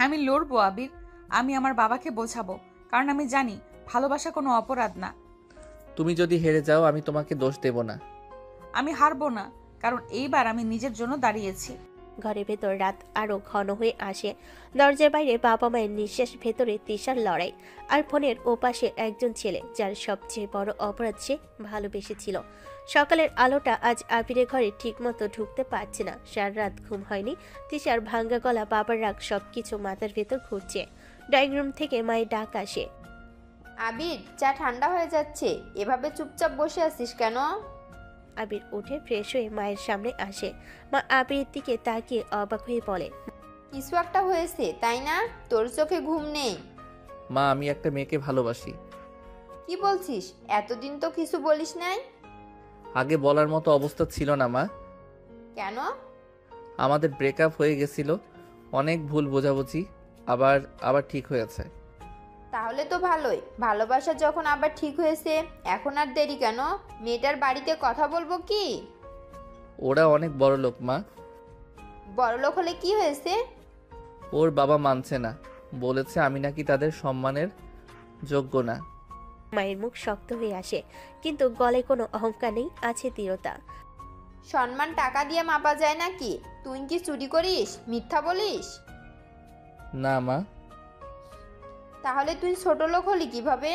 আমি লড়বো আবির, আমি আমার বাবাকে বোঝাবো, কারণ আমি জানি ভালোবাসা কোনো অপরাধ না। তুমি যদি হেরে যাও আমি তোমাকে দোষ দেব না। আমি হারবো না, কারণ এইবার আমি নিজের জন্য দাঁড়িয়েছি। ঘরের ভেতর রাত আরো ঘন হয়ে আসে। দরজার বাইরে বাবা মায়ের নিঃশ্বাস, ভেতরে তৃষার লড়াই। আর ফোনের ওপাশে একজন ছেলে যার সবচেয়ে বড় অপরাধ সে ভালোবেসেছিল। সকালের আলোটা আজ আবিরের ঘরে ঠিকমতো ঢুকতে পারছে না। সারা রাত ঘুম হয়নি। তৃষার ভাঙ্গা গলা, বাবার রাগ সবকিছু মাথার ভেতর ঘুরছে। ড্রয়িং রুম থেকে মায়ের ডাক আসে। আবির, চা ঠান্ডা হয়ে যাচ্ছে, এভাবে চুপচাপ বসে আছিস কেন? আবির উঠে ফ্রেশ হয়ে মায়ের সামনে আসে। মা আবিরের দিকে তাকিয়ে অবাক হয়ে বলে, কিছু একটা হয়েছে তাই না? তোর চোখে ঘুম নেই? মা, আমি একটা মেয়েকে ভালোবাসি। কি বলছিস? এতদিন তো কিছু বলিস নাই। আগে বলার মতো অবস্থা ছিল না মা। কেন? আমাদের ব্রেকআপ হয়ে গেছিল, অনেক ভুল বোঝাবুঝি, আবার ঠিক হয়েছে। তাহলে তো ভালোই। ভালোবাসা যখন আবার ঠিক হয়েছে, এখন আর দেরি কেন? মেয়েটার বাড়িতে কথা বলবো কি? ওরা অনেক বড় লোক মা। বড়লোক হলে কি হয়েছে? ওর বাবা মানছে না, বলেছে আমি নাকি তাদের সম্মানের যোগ্য না। মায়ের মুখ শক্ত হয়ে আসে, কিন্তু গলায় কোনো অহংকার নেই, আছে দৃঢ়তা। সম্মান টাকা দিয়ে মাপা যায় নাকি? তুই কি চুরি করিস, মিথ্যা বলিস? না মা। তাহলে তুই ছোট লোক হলি কিভাবে?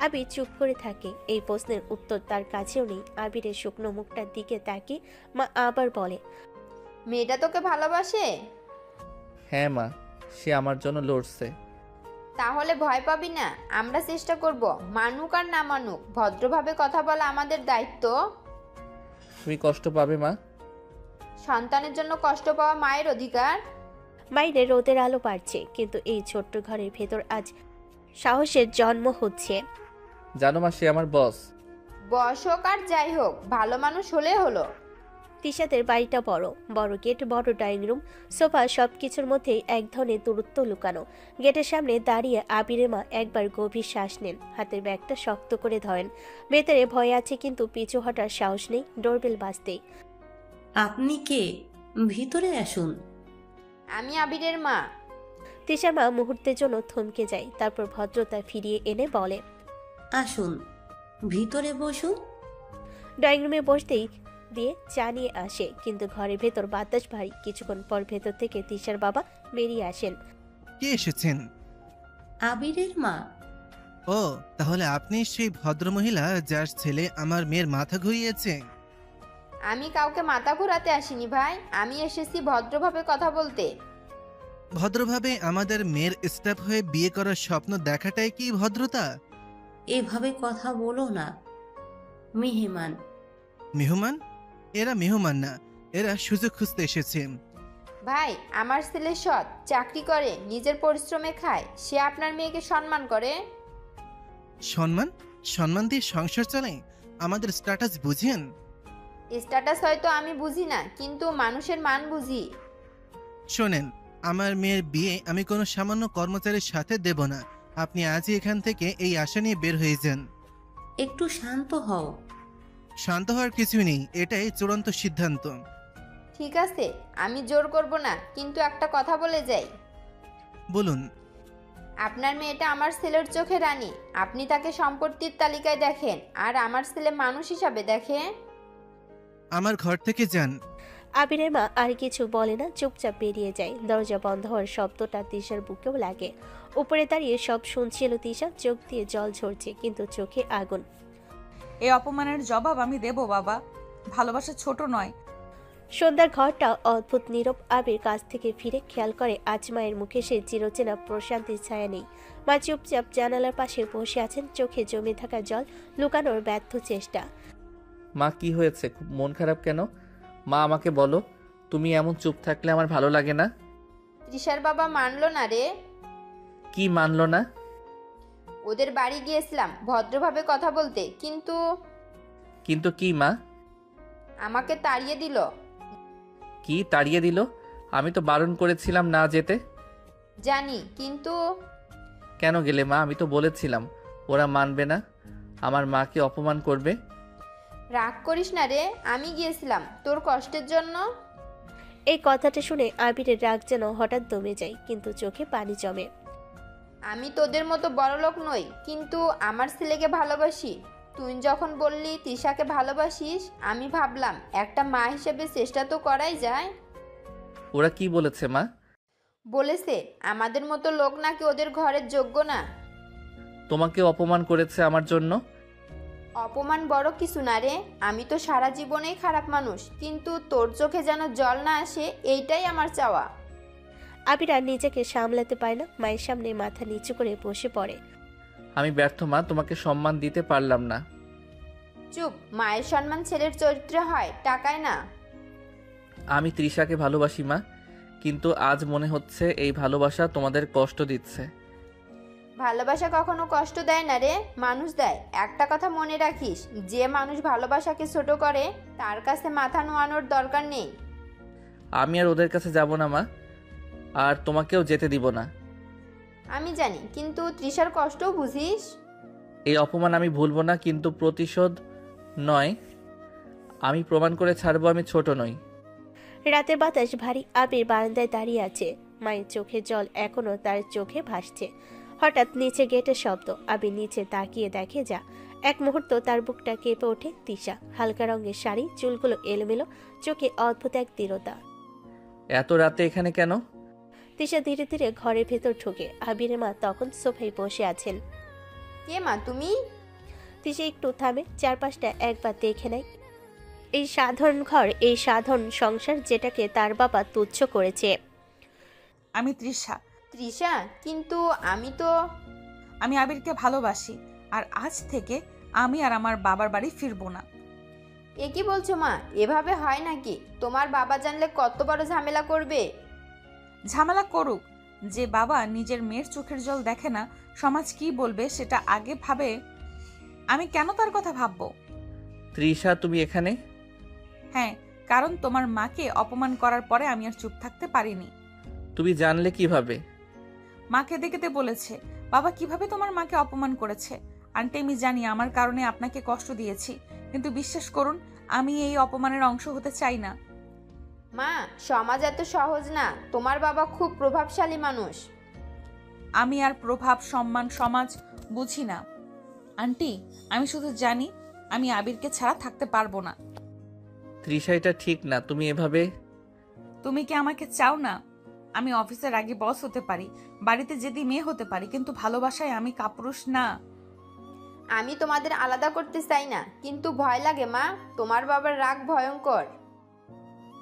আবির চুপ করে থাকে। এই প্রশ্নের উত্তর তার কাছেও নেই। আবিরের শুকনো মুখটার দিকে তাকিয়ে মা আবার বলে, মেয়েটা তোকে ভালোবাসে? হ্যাঁ মা, সে আমার জন্য লড়ছে। তাহলে ভয় পাবি না, আমরা চেষ্টা করব। মানুক আর না মানুক, ভদ্রভাবে কথা বলা আমাদের দায়িত্ব। তুমি কষ্ট পাবে মা। সন্তানের জন্য কষ্ট পাওয়া মায়ের অধিকার। বাইরে রোদের আলো বাড়ছে, কিন্তু এই ছোট্ট ঘরের ভেতর আজ সাহসের জন্ম হচ্ছে। জানো মা, সে আমার বস। বয়স হোক আর যাই হোক, ভালো মানুষ হলে হলো। তিশাদের বাড়িটা বড়, বড় গেট, বড় ড্রয়িং রুম, সোফা, সবকিছুর মধ্যেই এক ধরনের দূরত্ব লুকানো। গেটের সামনে দাঁড়িয়ে আবিরের মা একবার গভীর শ্বাস নেন, হাতের ব্যাগটা শক্ত করে ধরেন। ভেতরে ভয় আছে, কিন্তু পিছু হটার সাহস নেই। ডোরবেল বাজতেই, আপনি কে? ভিতরে আসুন। আমি আবিরের মা। তিশার মা মুহূর্তের জন্য থমকে যায়, তারপর ভদ্রতা ফিরিয়ে এনে বলে, আসুন, ভিতরে বসুন। ড্রয়িং রুমে বসতেই দিয়ে চা নিয়ে আসে, কিন্তু ঘরের ভেতর বাতাস ভারী। কিছুক্ষণ পর ভেতর থেকে তিশার বাবা বেরিয়ে আসেন। কে এসেছেন? আবিরের মা। ও, তাহলে আপনি সেই ভদ্রমহিলা যার ছেলে আমার মেয়ের মাথা ঘুরিয়েছে? আমি কাউকে মাথা ঘোরাতে আসিনি ভাই, আমি এসেছি ভদ্রভাবে কথা বলতে। ভদ্রভাবে আমাদের মেয়ের স্টাফ হয়ে বিয়ে করার স্বপ্ন দেখাটাই কি ভদ্রতা? এভাবে কথা বলো না। মেহমান। মেহমান? এরা মেহমান না, এরা সুযোগ খুঁজতে এসেছে। ভাই, আমার ছেলে সৎ, চাকরি করে, নিজের পরিশ্রমে খায়, সে আপনার মেয়েকে সম্মান করে। সম্মান? সম্মান দিয়ে সংসার চলে? আমাদের স্ট্যাটাস বুঝেন? স্ট্যাটাস হয়তো আমি বুঝি না, কিন্তু মানুষের মান বুঝি। শোনেন, আমার মেয়ের বিয়ে আমি কোনো সামান্য কর্মচারীর সাথে দেব না। আপনি আজই এখান থেকে এই আশা নিয়ে বের হয়ে যান। একটু শান্ত হও। শান্ত হওয়ার কিছু নেই, এটাই চূড়ান্ত সিদ্ধান্ত। ঠিক আছে, আমি জোর করব না, কিন্তু একটা কথা বলে যাই। বলুন। আপনার মেয়েটা আমার ছেলের চোখে রানী। আপনি তাকে সম্পত্তির তালিকায় দেখেন, আর আমার ছেলে মানুষ হিসাবে দেখে। আমার ঘর থেকে যান। আবিরের মা আর কিছু বলে না, চুপচাপ বেরিয়ে যায়। দরজা বন্ধ হওয়ার শব্দটা তিশার বুকেও লাগে। উপরে দাঁড়িয়ে সব শুনছিল তিশা, চোখ দিয়ে জল ঝরছে কিন্তু চোখে আগুন। এই অপমানের জবাব আমি দেব বাবা। ভালোবাসা ছোট নয়। সন্ধ্যার ঘরটা অদ্ভুত নীরব। আবির কাছ থেকে ফিরে খেয়াল করে আজ মায়ের মুখে সে চিরচেনা প্রশান্তির ছায়া নেই। মা চুপচাপ জানালার পাশে বসে আছেন, চোখে জমে থাকা জল লুকানোর ব্যর্থ চেষ্টা। মা, কি হয়েছে? খুব মন খারাপ কেন? মা, আমাকে বলো। তুমি এমন চুপ থাকলে আমার ভালো লাগে না। তৃষার বাবা মানলো না রে। কি মানলো না? ওদের বাড়ি গিয়েছিলাম ভদ্রভাবে কথা বলতে, কিন্তু কিন্তু কি মা? আমাকে তাড়িয়ে দিল। কি তাড়িয়ে দিল? আমি তো বারণ করেছিলাম না যেতে। জানি, কিন্তু কেন গেলে মা? আমি তো বলেছিলাম ওরা মানবে না, আমার মাকে অপমান করবে। রাগ করিস না রে, আমি গিয়েছিলাম তোর কষ্টের জন্য। এই কথাটা শুনে আবিরের রাগ যেন হঠাৎ দমে যায়, কিন্তু চোখে পানি জমে। আমি তোদের মতো বড়লোক নই, কিন্তু আমার ছেলেকে ভালোবাসি। তুই যখন বললি তৃষাকে ভালোবাসিস, আমি ভাবলাম একটা মা হিসেবে চেষ্টা তো করাই যায়। ওরা কি বলেছে মা? বলেছে আমাদের মতো লোক নাকি ওদের ঘরের যোগ্য না। তোমাকে অপমান করেছে আমার জন্য? অপমান বড় কিছু না রে, আমি তো সারা জীবনেই খারাপ মানুষ, কিন্তু তোর চোখে যেন জল না আসে, এইটাই আমার চাওয়া। আবির আর নিজেকে সামলাতে পারে না, মায়ের সামনে মাথা নিচু করে বসে পড়ে। আমি ব্যর্থ মা, তোমাকে সম্মান দিতে পারলাম না। চুপ, মায়ের সম্মান ছেলের চরিত্রে হয়, টাকায় না। আমি তৃষাকে ভালোবাসি মা, কিন্তু আজ মনে হচ্ছে এই ভালোবাসা তোমাদের কষ্ট দিচ্ছে। ভালোবাসা কখনো কষ্ট দেয় না রে, মানুষ দেয়। একটা কথা মনে রাখিস, যে মানুষ ভালোবাসাকে ছোট করে তার কাছে মাথা নোয়ানোর দরকার নেই। আমি আর ওদের কাছে যাব না মা, আর তোমাকেও যেতে দিব না। আমি জানি, কিন্তু তৃষার কষ্টও বুঝিস। এই অপমান আমি ভুলবো না, কিন্তু প্রতিশোধ নয়। আমি প্রমাণ করে ছাড়বো আমি ছোট নই। রাতের বাতাস ভারী। আবির বারান্দায় দাঁড়িয়ে আছে, মায়ের চোখে জল এখনো তার চোখে ভাসছে। হঠাৎ নিচে গেটের শব্দ। আবির নিচে তাকিয়ে দেখে যা। এক মুহূর্ত তার বুকটা কেঁপে ওঠে। তিশা, হালকা রঙের শাড়ি, চুলগুলো এলোমেলো, চোখে অদ্ভুত এক দৃঢ়তা। এত রাতে এখানে কেন? তিশা ধীরে ধীরে ঘরের ভেতর ঢোকে। আবিরের মা তখন সোফায় বসে আছেন। কে মা তুমি? তিশা একটু থামে, চারপাশটা একবার দেখে নেয়। এই সাধারণ ঘর, এই সাধারণ সংসার, যেটাকে তার বাবা তুচ্ছ করেছে। আমি তৃষা। তৃষা? কিন্তু আমি আবিরকে ভালোবাসি, আর আজ থেকে আমি আর আমার বাবার বাড়ি ফিরবো না। এ কি বলছো মা? এভাবে হয় নাকি? তোমার বাবা জানলে কত বড় ঝামেলা করবে। ঝামেলা করুক। যে বাবা নিজের মেয়ের চোখের জল দেখে না, সমাজ কি বলবে সেটা আগে ভাবে। আমি কেন তার কথা ভাববো? তৃষা, তুমি এখানে? হ্যাঁ, কারণ তোমার মাকে অপমান করার পরে আমি আর চুপ থাকতে পারিনি। তুমি জানলে কিভাবে? মা কেঁদে কেঁদে বলেছে বাবা কিভাবে তোমার মাকে অপমান করেছে। আন্টি, আমি জানি আমার কারণে আপনাকে কষ্ট দিয়েছি, কিন্তু বিশ্বাস করুন আমি এই অপমানের অংশ হতে চাই না। মা, সমাজ এত সহজ না। তোমার বাবা খুব প্রভাবশালী মানুষ। আমি আর প্রভাব, সম্মান, সমাজ বুঝি না আন্টি। আমি শুধু জানি আমি আবিরকে ছাড়া থাকতে পারবো না। তৃষা, এটা ঠিক না। তুমি এভাবে। তুমি কি আমাকে চাও না? আমি অফিসের আগে বস হতে পারি, বাড়িতে যেদি মেয়ে হতে পারি, কিন্তু ভালোবাসায় আমি কাপুরুষ না। আমি তোমাদের আলাদা করতে চাই না, কিন্তু ভয় লাগে মা, তোমার বাবার রাগ ভয়ঙ্কর।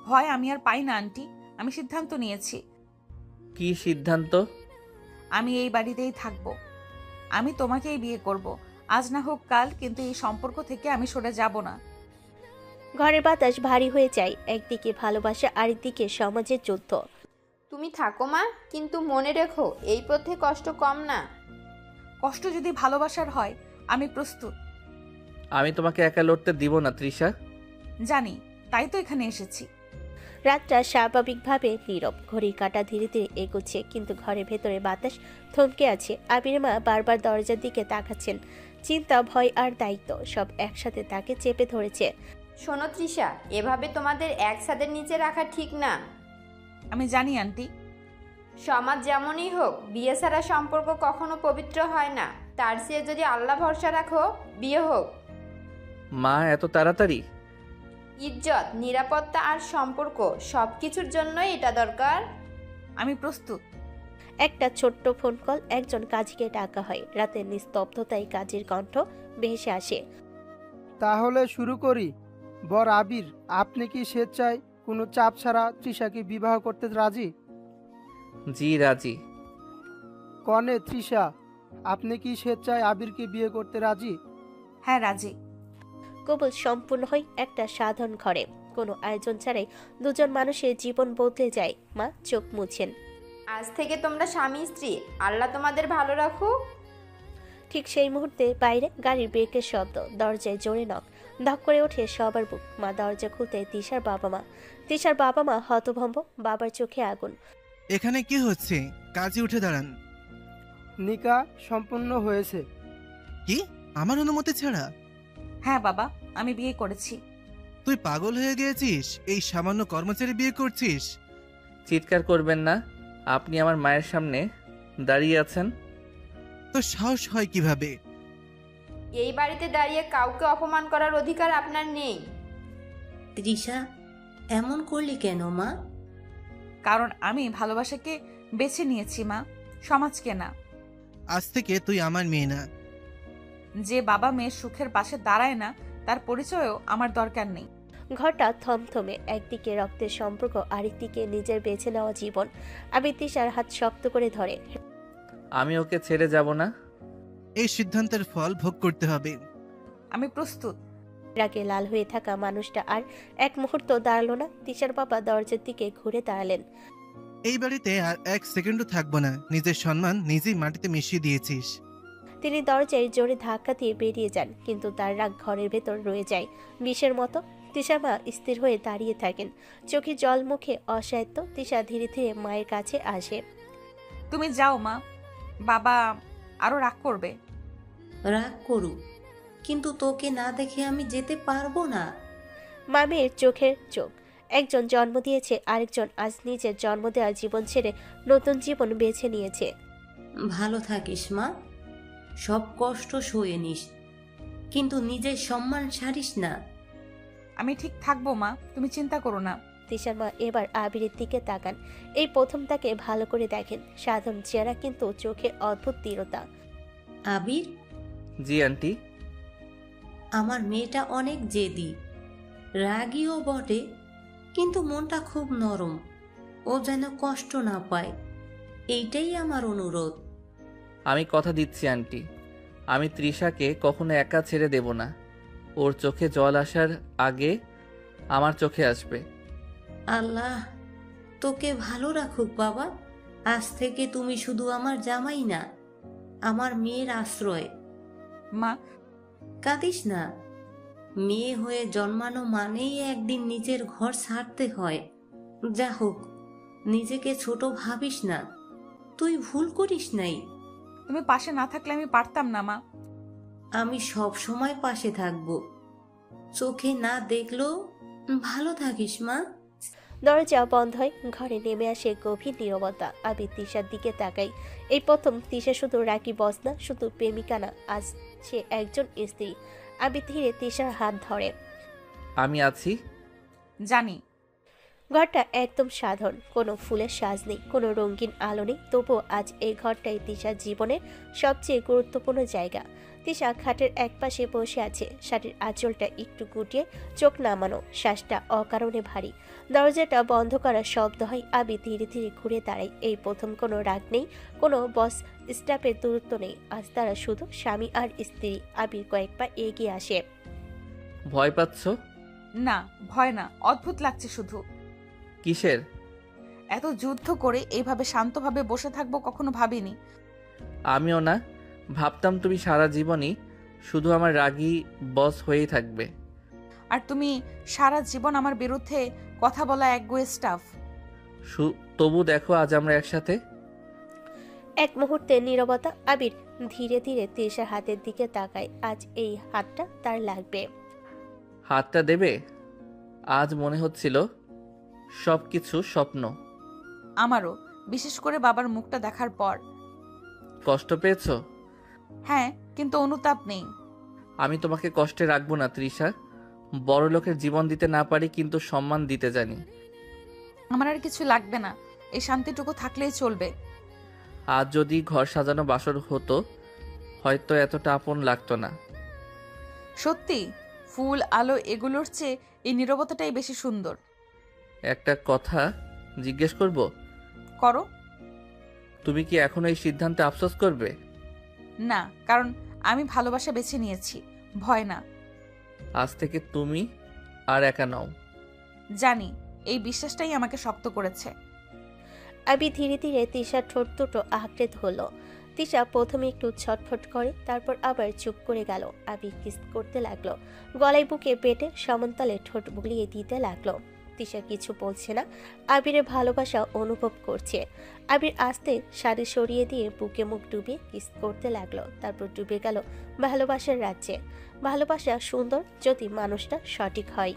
ভয় আমি আর পাই না আন্টি। আমি সিদ্ধান্ত নিয়েছি, কি সিদ্ধান্ত? আমি এই বাড়িতেই থাকবো। আমি তোমাকেই বিয়ে করব, আজ না হোক কাল, কিন্তু এই সম্পর্ক থেকে আমি সরে যাব না। ঘরের বাতাস ভারী হয়ে যায়, একদিকে ভালোবাসা আরেকদিকে সমাজের যুদ্ধ। তুমি থাকো মা, কিন্তু মনে রেখো এই পথে কষ্ট কম না। কষ্ট যদি ভালোবাসার হয়, আমি প্রস্তুত। আমি তোমাকে একা লড়তে দিব না তৃষা। জানি, তাই তো এখানে এসেছি। রাতটা স্বাভাবিকভাবে নীরব, ঘড়ির কাঁটা ধীরে ধীরে এগোচ্ছে, কিন্তু ঘরের ভেতরে বাতাস থমকে আছে। আবিরের মা বারবার দরজার দিকে তাকাচ্ছেন। চিন্তা, ভয় আর দায়িত্ব সব একসাথে তাকে চেপে ধরেছে। শোনো তৃষা, এভাবে তোমাদের এক ছাদের নিচে রাখা ঠিক না। আমি জানি আন্টি। সমাজ যেমনই হোক, বিয়ে ছাড়া সম্পর্ক কখনো পবিত্র হয় না। তার চেয়ে যদি আল্লাহ ভরসা রাখো, বিয়ে হোক। মা, এত তাড়াতাড়ি? ইজ্জত, নিরাপত্তা আর সম্পর্ক সবকিছুর জন্যই এটা দরকার। আমি প্রস্তুত। একটা ছোট্ট ফোন কল, একজন কাজীকে ডাকা হয়। রাতের নিস্তব্ধতায় কাজীর কণ্ঠ ভেসে আসে। তাহলে শুরু করি। বর আবির, আপনি কি স্বেচ্ছায় কোনো চাপ ছাড়া তৃষাকে বিবাহ করতে রাজি? জি রাজি। কনে তৃষা, আপনি কি স্বেচ্ছায় আবিরকে বিয়ে করতে রাজি? হ্যাঁ রাজি। কবুল সম্পূর্ণ হয় একটা সাধারণ ঘরে, কোনো আয়োজন ছাড়াই দুজন মানুষের জীবন বদলে যায়। মা চোখ মুছেন। আজ থেকে তোমরা স্বামী স্ত্রী, আল্লাহ তোমাদের ভালো রাখুক। ঠিক সেই মুহূর্তে বাইরে গাড়ির ব্রেকের শব্দ, দরজায় জোরে নক। ধক করে ওঠে সবার বুক। মা দরজা খুলতে তিশার বাবা মা হতভম্ব, বাবার চোখে আগুন। এখানে কি হচ্ছে? কাজে উঠে দাঁড়ান। নিকাহ সম্পূর্ণ হয়েছে। কি? আমার অনুমতি ছাড়া? হ্যাঁ বাবা, আমি বিয়ে করেছি। তুই পাগল হয়ে গিয়েছিস? এই সামান্য কর্মচারী বিয়ে করছিস? চিৎকার করবেন না, আপনি আমার মায়ের সামনে দাঁড়িয়ে আছেন। তো সাহস হয় কিভাবে? এই বাড়িতে দাঁড়িয়ে কাউকে অপমান করার অধিকার আপনার নেই। তৃষা, এমন করলি কেন মা? কারণ আমি ভালোবাসাকে বেছে নিয়েছি মা, সমাজকে না। আজ থেকে তুই আমার মেয়ে না। যে বাবা মেয়ের সুখের পাশে দাঁড়ায় না, তার পরিচয়ও আমার দরকার নেই। ঘরটা থমথমে, একদিকে রক্তের সম্পর্ক, আরেকদিকে নিজের বেছে নেওয়া জীবন। আবির তিশার হাত শক্ত করে ধরে। আমি ওকে ছেড়ে যাব না। এই সিদ্ধান্তের ফল ভোগ করতে হবে। আমি প্রস্তুত। রাগে লাল হয়ে থাকা মানুষটা আর এক মুহূর্ত দাঁড়ালো না। তিশার বাবা দরজার দিকে ঘুরে দাঁড়ালেন। এই বাড়িতে আর এক সেকেন্ডও থাকবো না। নিজের সম্মান নিজেই মাটিতে মিশিয়ে দিয়েছিস। তিনি দরজায় জোরে ধাক্কা দিয়ে বেরিয়ে যান, কিন্তু তার রাগ ঘরের ভেতর রয়ে যায় বিষের মতো। তিশা মা স্থির হয়ে দাঁড়িয়ে থাকেন, চোখে জল, মুখে অসাহিত্য। তিশা ধীরে ধীরে মায়ের কাছে আসে। তুমি যাও মা, বাবা আরো রাগ করবে। রাগ করুক, কিন্তু তোকে না দেখে আমি যেতে পারবো না। মামের চোখের চোখ। একজন জন্ম দিয়েছে, আরেকজন আজ নিজের জন্ম দেওয়া জীবন ছেড়ে নতুন জীবন বেছে নিয়েছে। ভালো থাকিস মা, সব কষ্ট সয়ে নিস, কিন্তু নিজের সম্মান ছাড়িস না। আমি ঠিক থাকবো মা, তুমি চিন্তা করো না। তিশার মা এবার আবিরের দিকে তাকান। এই প্রথম তাকে ভালো করে দেখেন। সাধারণ চেহারা, কিন্তু চোখে অদ্ভুত দৃঢ়তা। আবির? জি আন্টি। আমার মেয়েটা অনেক জেদি, রাগীও বটে, কিন্তু মনটা খুব নরম। ও যেন কষ্ট না পায়, এইটাই আমার অনুরোধ। আমি কথা দিচ্ছি আন্টি, আমি তৃষাকে কখনো একা ছেড়ে দেব না। ওর চোখে জল আসার আগে আমার চোখে আসবে। আল্লাহ তোকে ভালো রাখুক বাবা। আজ থেকে তুমি শুধু আমার জামাই না, আমার মেয়ের আশ্রয়। মা কাঁদিস না, মেয়ে হয়ে জন্মানো মানেই একদিন নিজের ঘর ছাড়তে হয়। যা হোক, নিজেকে ছোট ভাবিস না, তুই ভুল করিস নাই। তুমি পাশে না থাকলে আমি পারতাম না মা। আমি সব সময় পাশে থাকবো, চোখে না দেখলেও। ভালো থাকিস মা। দরজা বন্ধ হয়, ঘরে নেমে আসে গভীর নীরবতা। আবির তিশার দিকে তাকাই। এই প্রথম তিশা শুধু রাকি বস না, শুধু প্রেমিকা না, আজ সে একজন স্ত্রী। আবির ধীরে তিশার হাত ধরে। আমি আছি। জানি। ঘরটা একদম সাধারণ, কোনো ফুলের সাজ নেই, কোনো রঙিন আলো নেই, তবুও আজ এই ঘরটাই তিশার জীবনের সবচেয়ে গুরুত্বপূর্ণ জায়গা। তিশা খাটের একপাশে বসে আছে, শাড়ির আঁচলটা একটু গুটিয়ে, চোখ নামানো, শ্বাসটা অকারণে ভারী। দরজাটা বন্ধ করার শব্দ হয়। আবি ধীরে ধীরে ঘুরে দাঁড়ায়। এই প্রথম কোনো রাগ নেই, কোনো বস স্টাফের দূরত্ব নেই, আজ তারা শুধু স্বামী আর স্ত্রী। আবির কয়েক পা এগিয়ে আসে। ভয় পাচ্ছ? না, ভয় না, অদ্ভুত লাগছে শুধু। কিসের? এত যুদ্ধ করে এইভাবে শান্তভাবে বসে থাকবো কখনো ভাবিনি। আমিও না, ভাবতাম তুমি সারা জীবনই শুধু আমার রাগী বস হয়েই থাকবে। আর তুমি সারা জীবন আমার বিরুদ্ধে কথা বলা একগুঁয়ে স্টাফ। তবু দেখো আজ আমরা একসাথে। এক মুহূর্তে নীরবতা। আবির ধীরে ধীরে তিশার হাতের দিকে তাকায়। আজ এই হাতটা তার লাগবে। হাতটা দেবে? আজ মনে হচ্ছিল সব কিছু স্বপ্ন। আমারও, বিশেষ করে বাবার মুখটা দেখার পর। কষ্ট পেয়েছো? হ্যাঁ, কিন্তু অনুতাপ নেই। আমি তোমাকে কষ্টে রাখবো না তৃষা। বড় লোকের জীবন দিতে না পারি, কিন্তু সম্মান দিতে জানি। আমার আর কিছু লাগবে না, এই শান্তিটুকু থাকলেই চলবে। আজ যদি ঘর সাজানো বাসর হতো, হয়তো এতটা আপন লাগতো না। সত্যি, ফুল আলো এগুলোর চেয়ে এই নীরবতাটাই বেশি সুন্দর। একটা কথা জিজ্ঞেস করব? করো। তুমি কি এখনো এই সিদ্ধান্তে আফসোস করবে? না, কারণ আমি ভালোবাসা বেছে নিয়েছি, ভয় না। আজ থেকে তুমি আর একা নও। জানি, এই বিশ্বাসটাই আমাকে শক্ত করেছে। আবি ধীরে ধীরে তিশার ঠোঁট দুটো আঁকড়ে ধরল। তিশা প্রথমে একটু ছটফট করে, তারপর আবার চুপ করে গেল। আবি কিস করতে লাগলো, গলায় বুকে পেটে সমানতালে ঠোঁট বুলিয়ে দিতে লাগলো। তিশা কিছু বলছে না, আবিরের ভালোবাসা অনুভব করছে। আবির আস্তে শাড়ি সরিয়ে দিয়ে বুকে মুখ ডুবিয়ে কিস করতে লাগলো, তারপর ডুবে গেল ভালোবাসার রাজ্যে। ভালোবাসা সুন্দর যদি মানুষটা সঠিক হয়।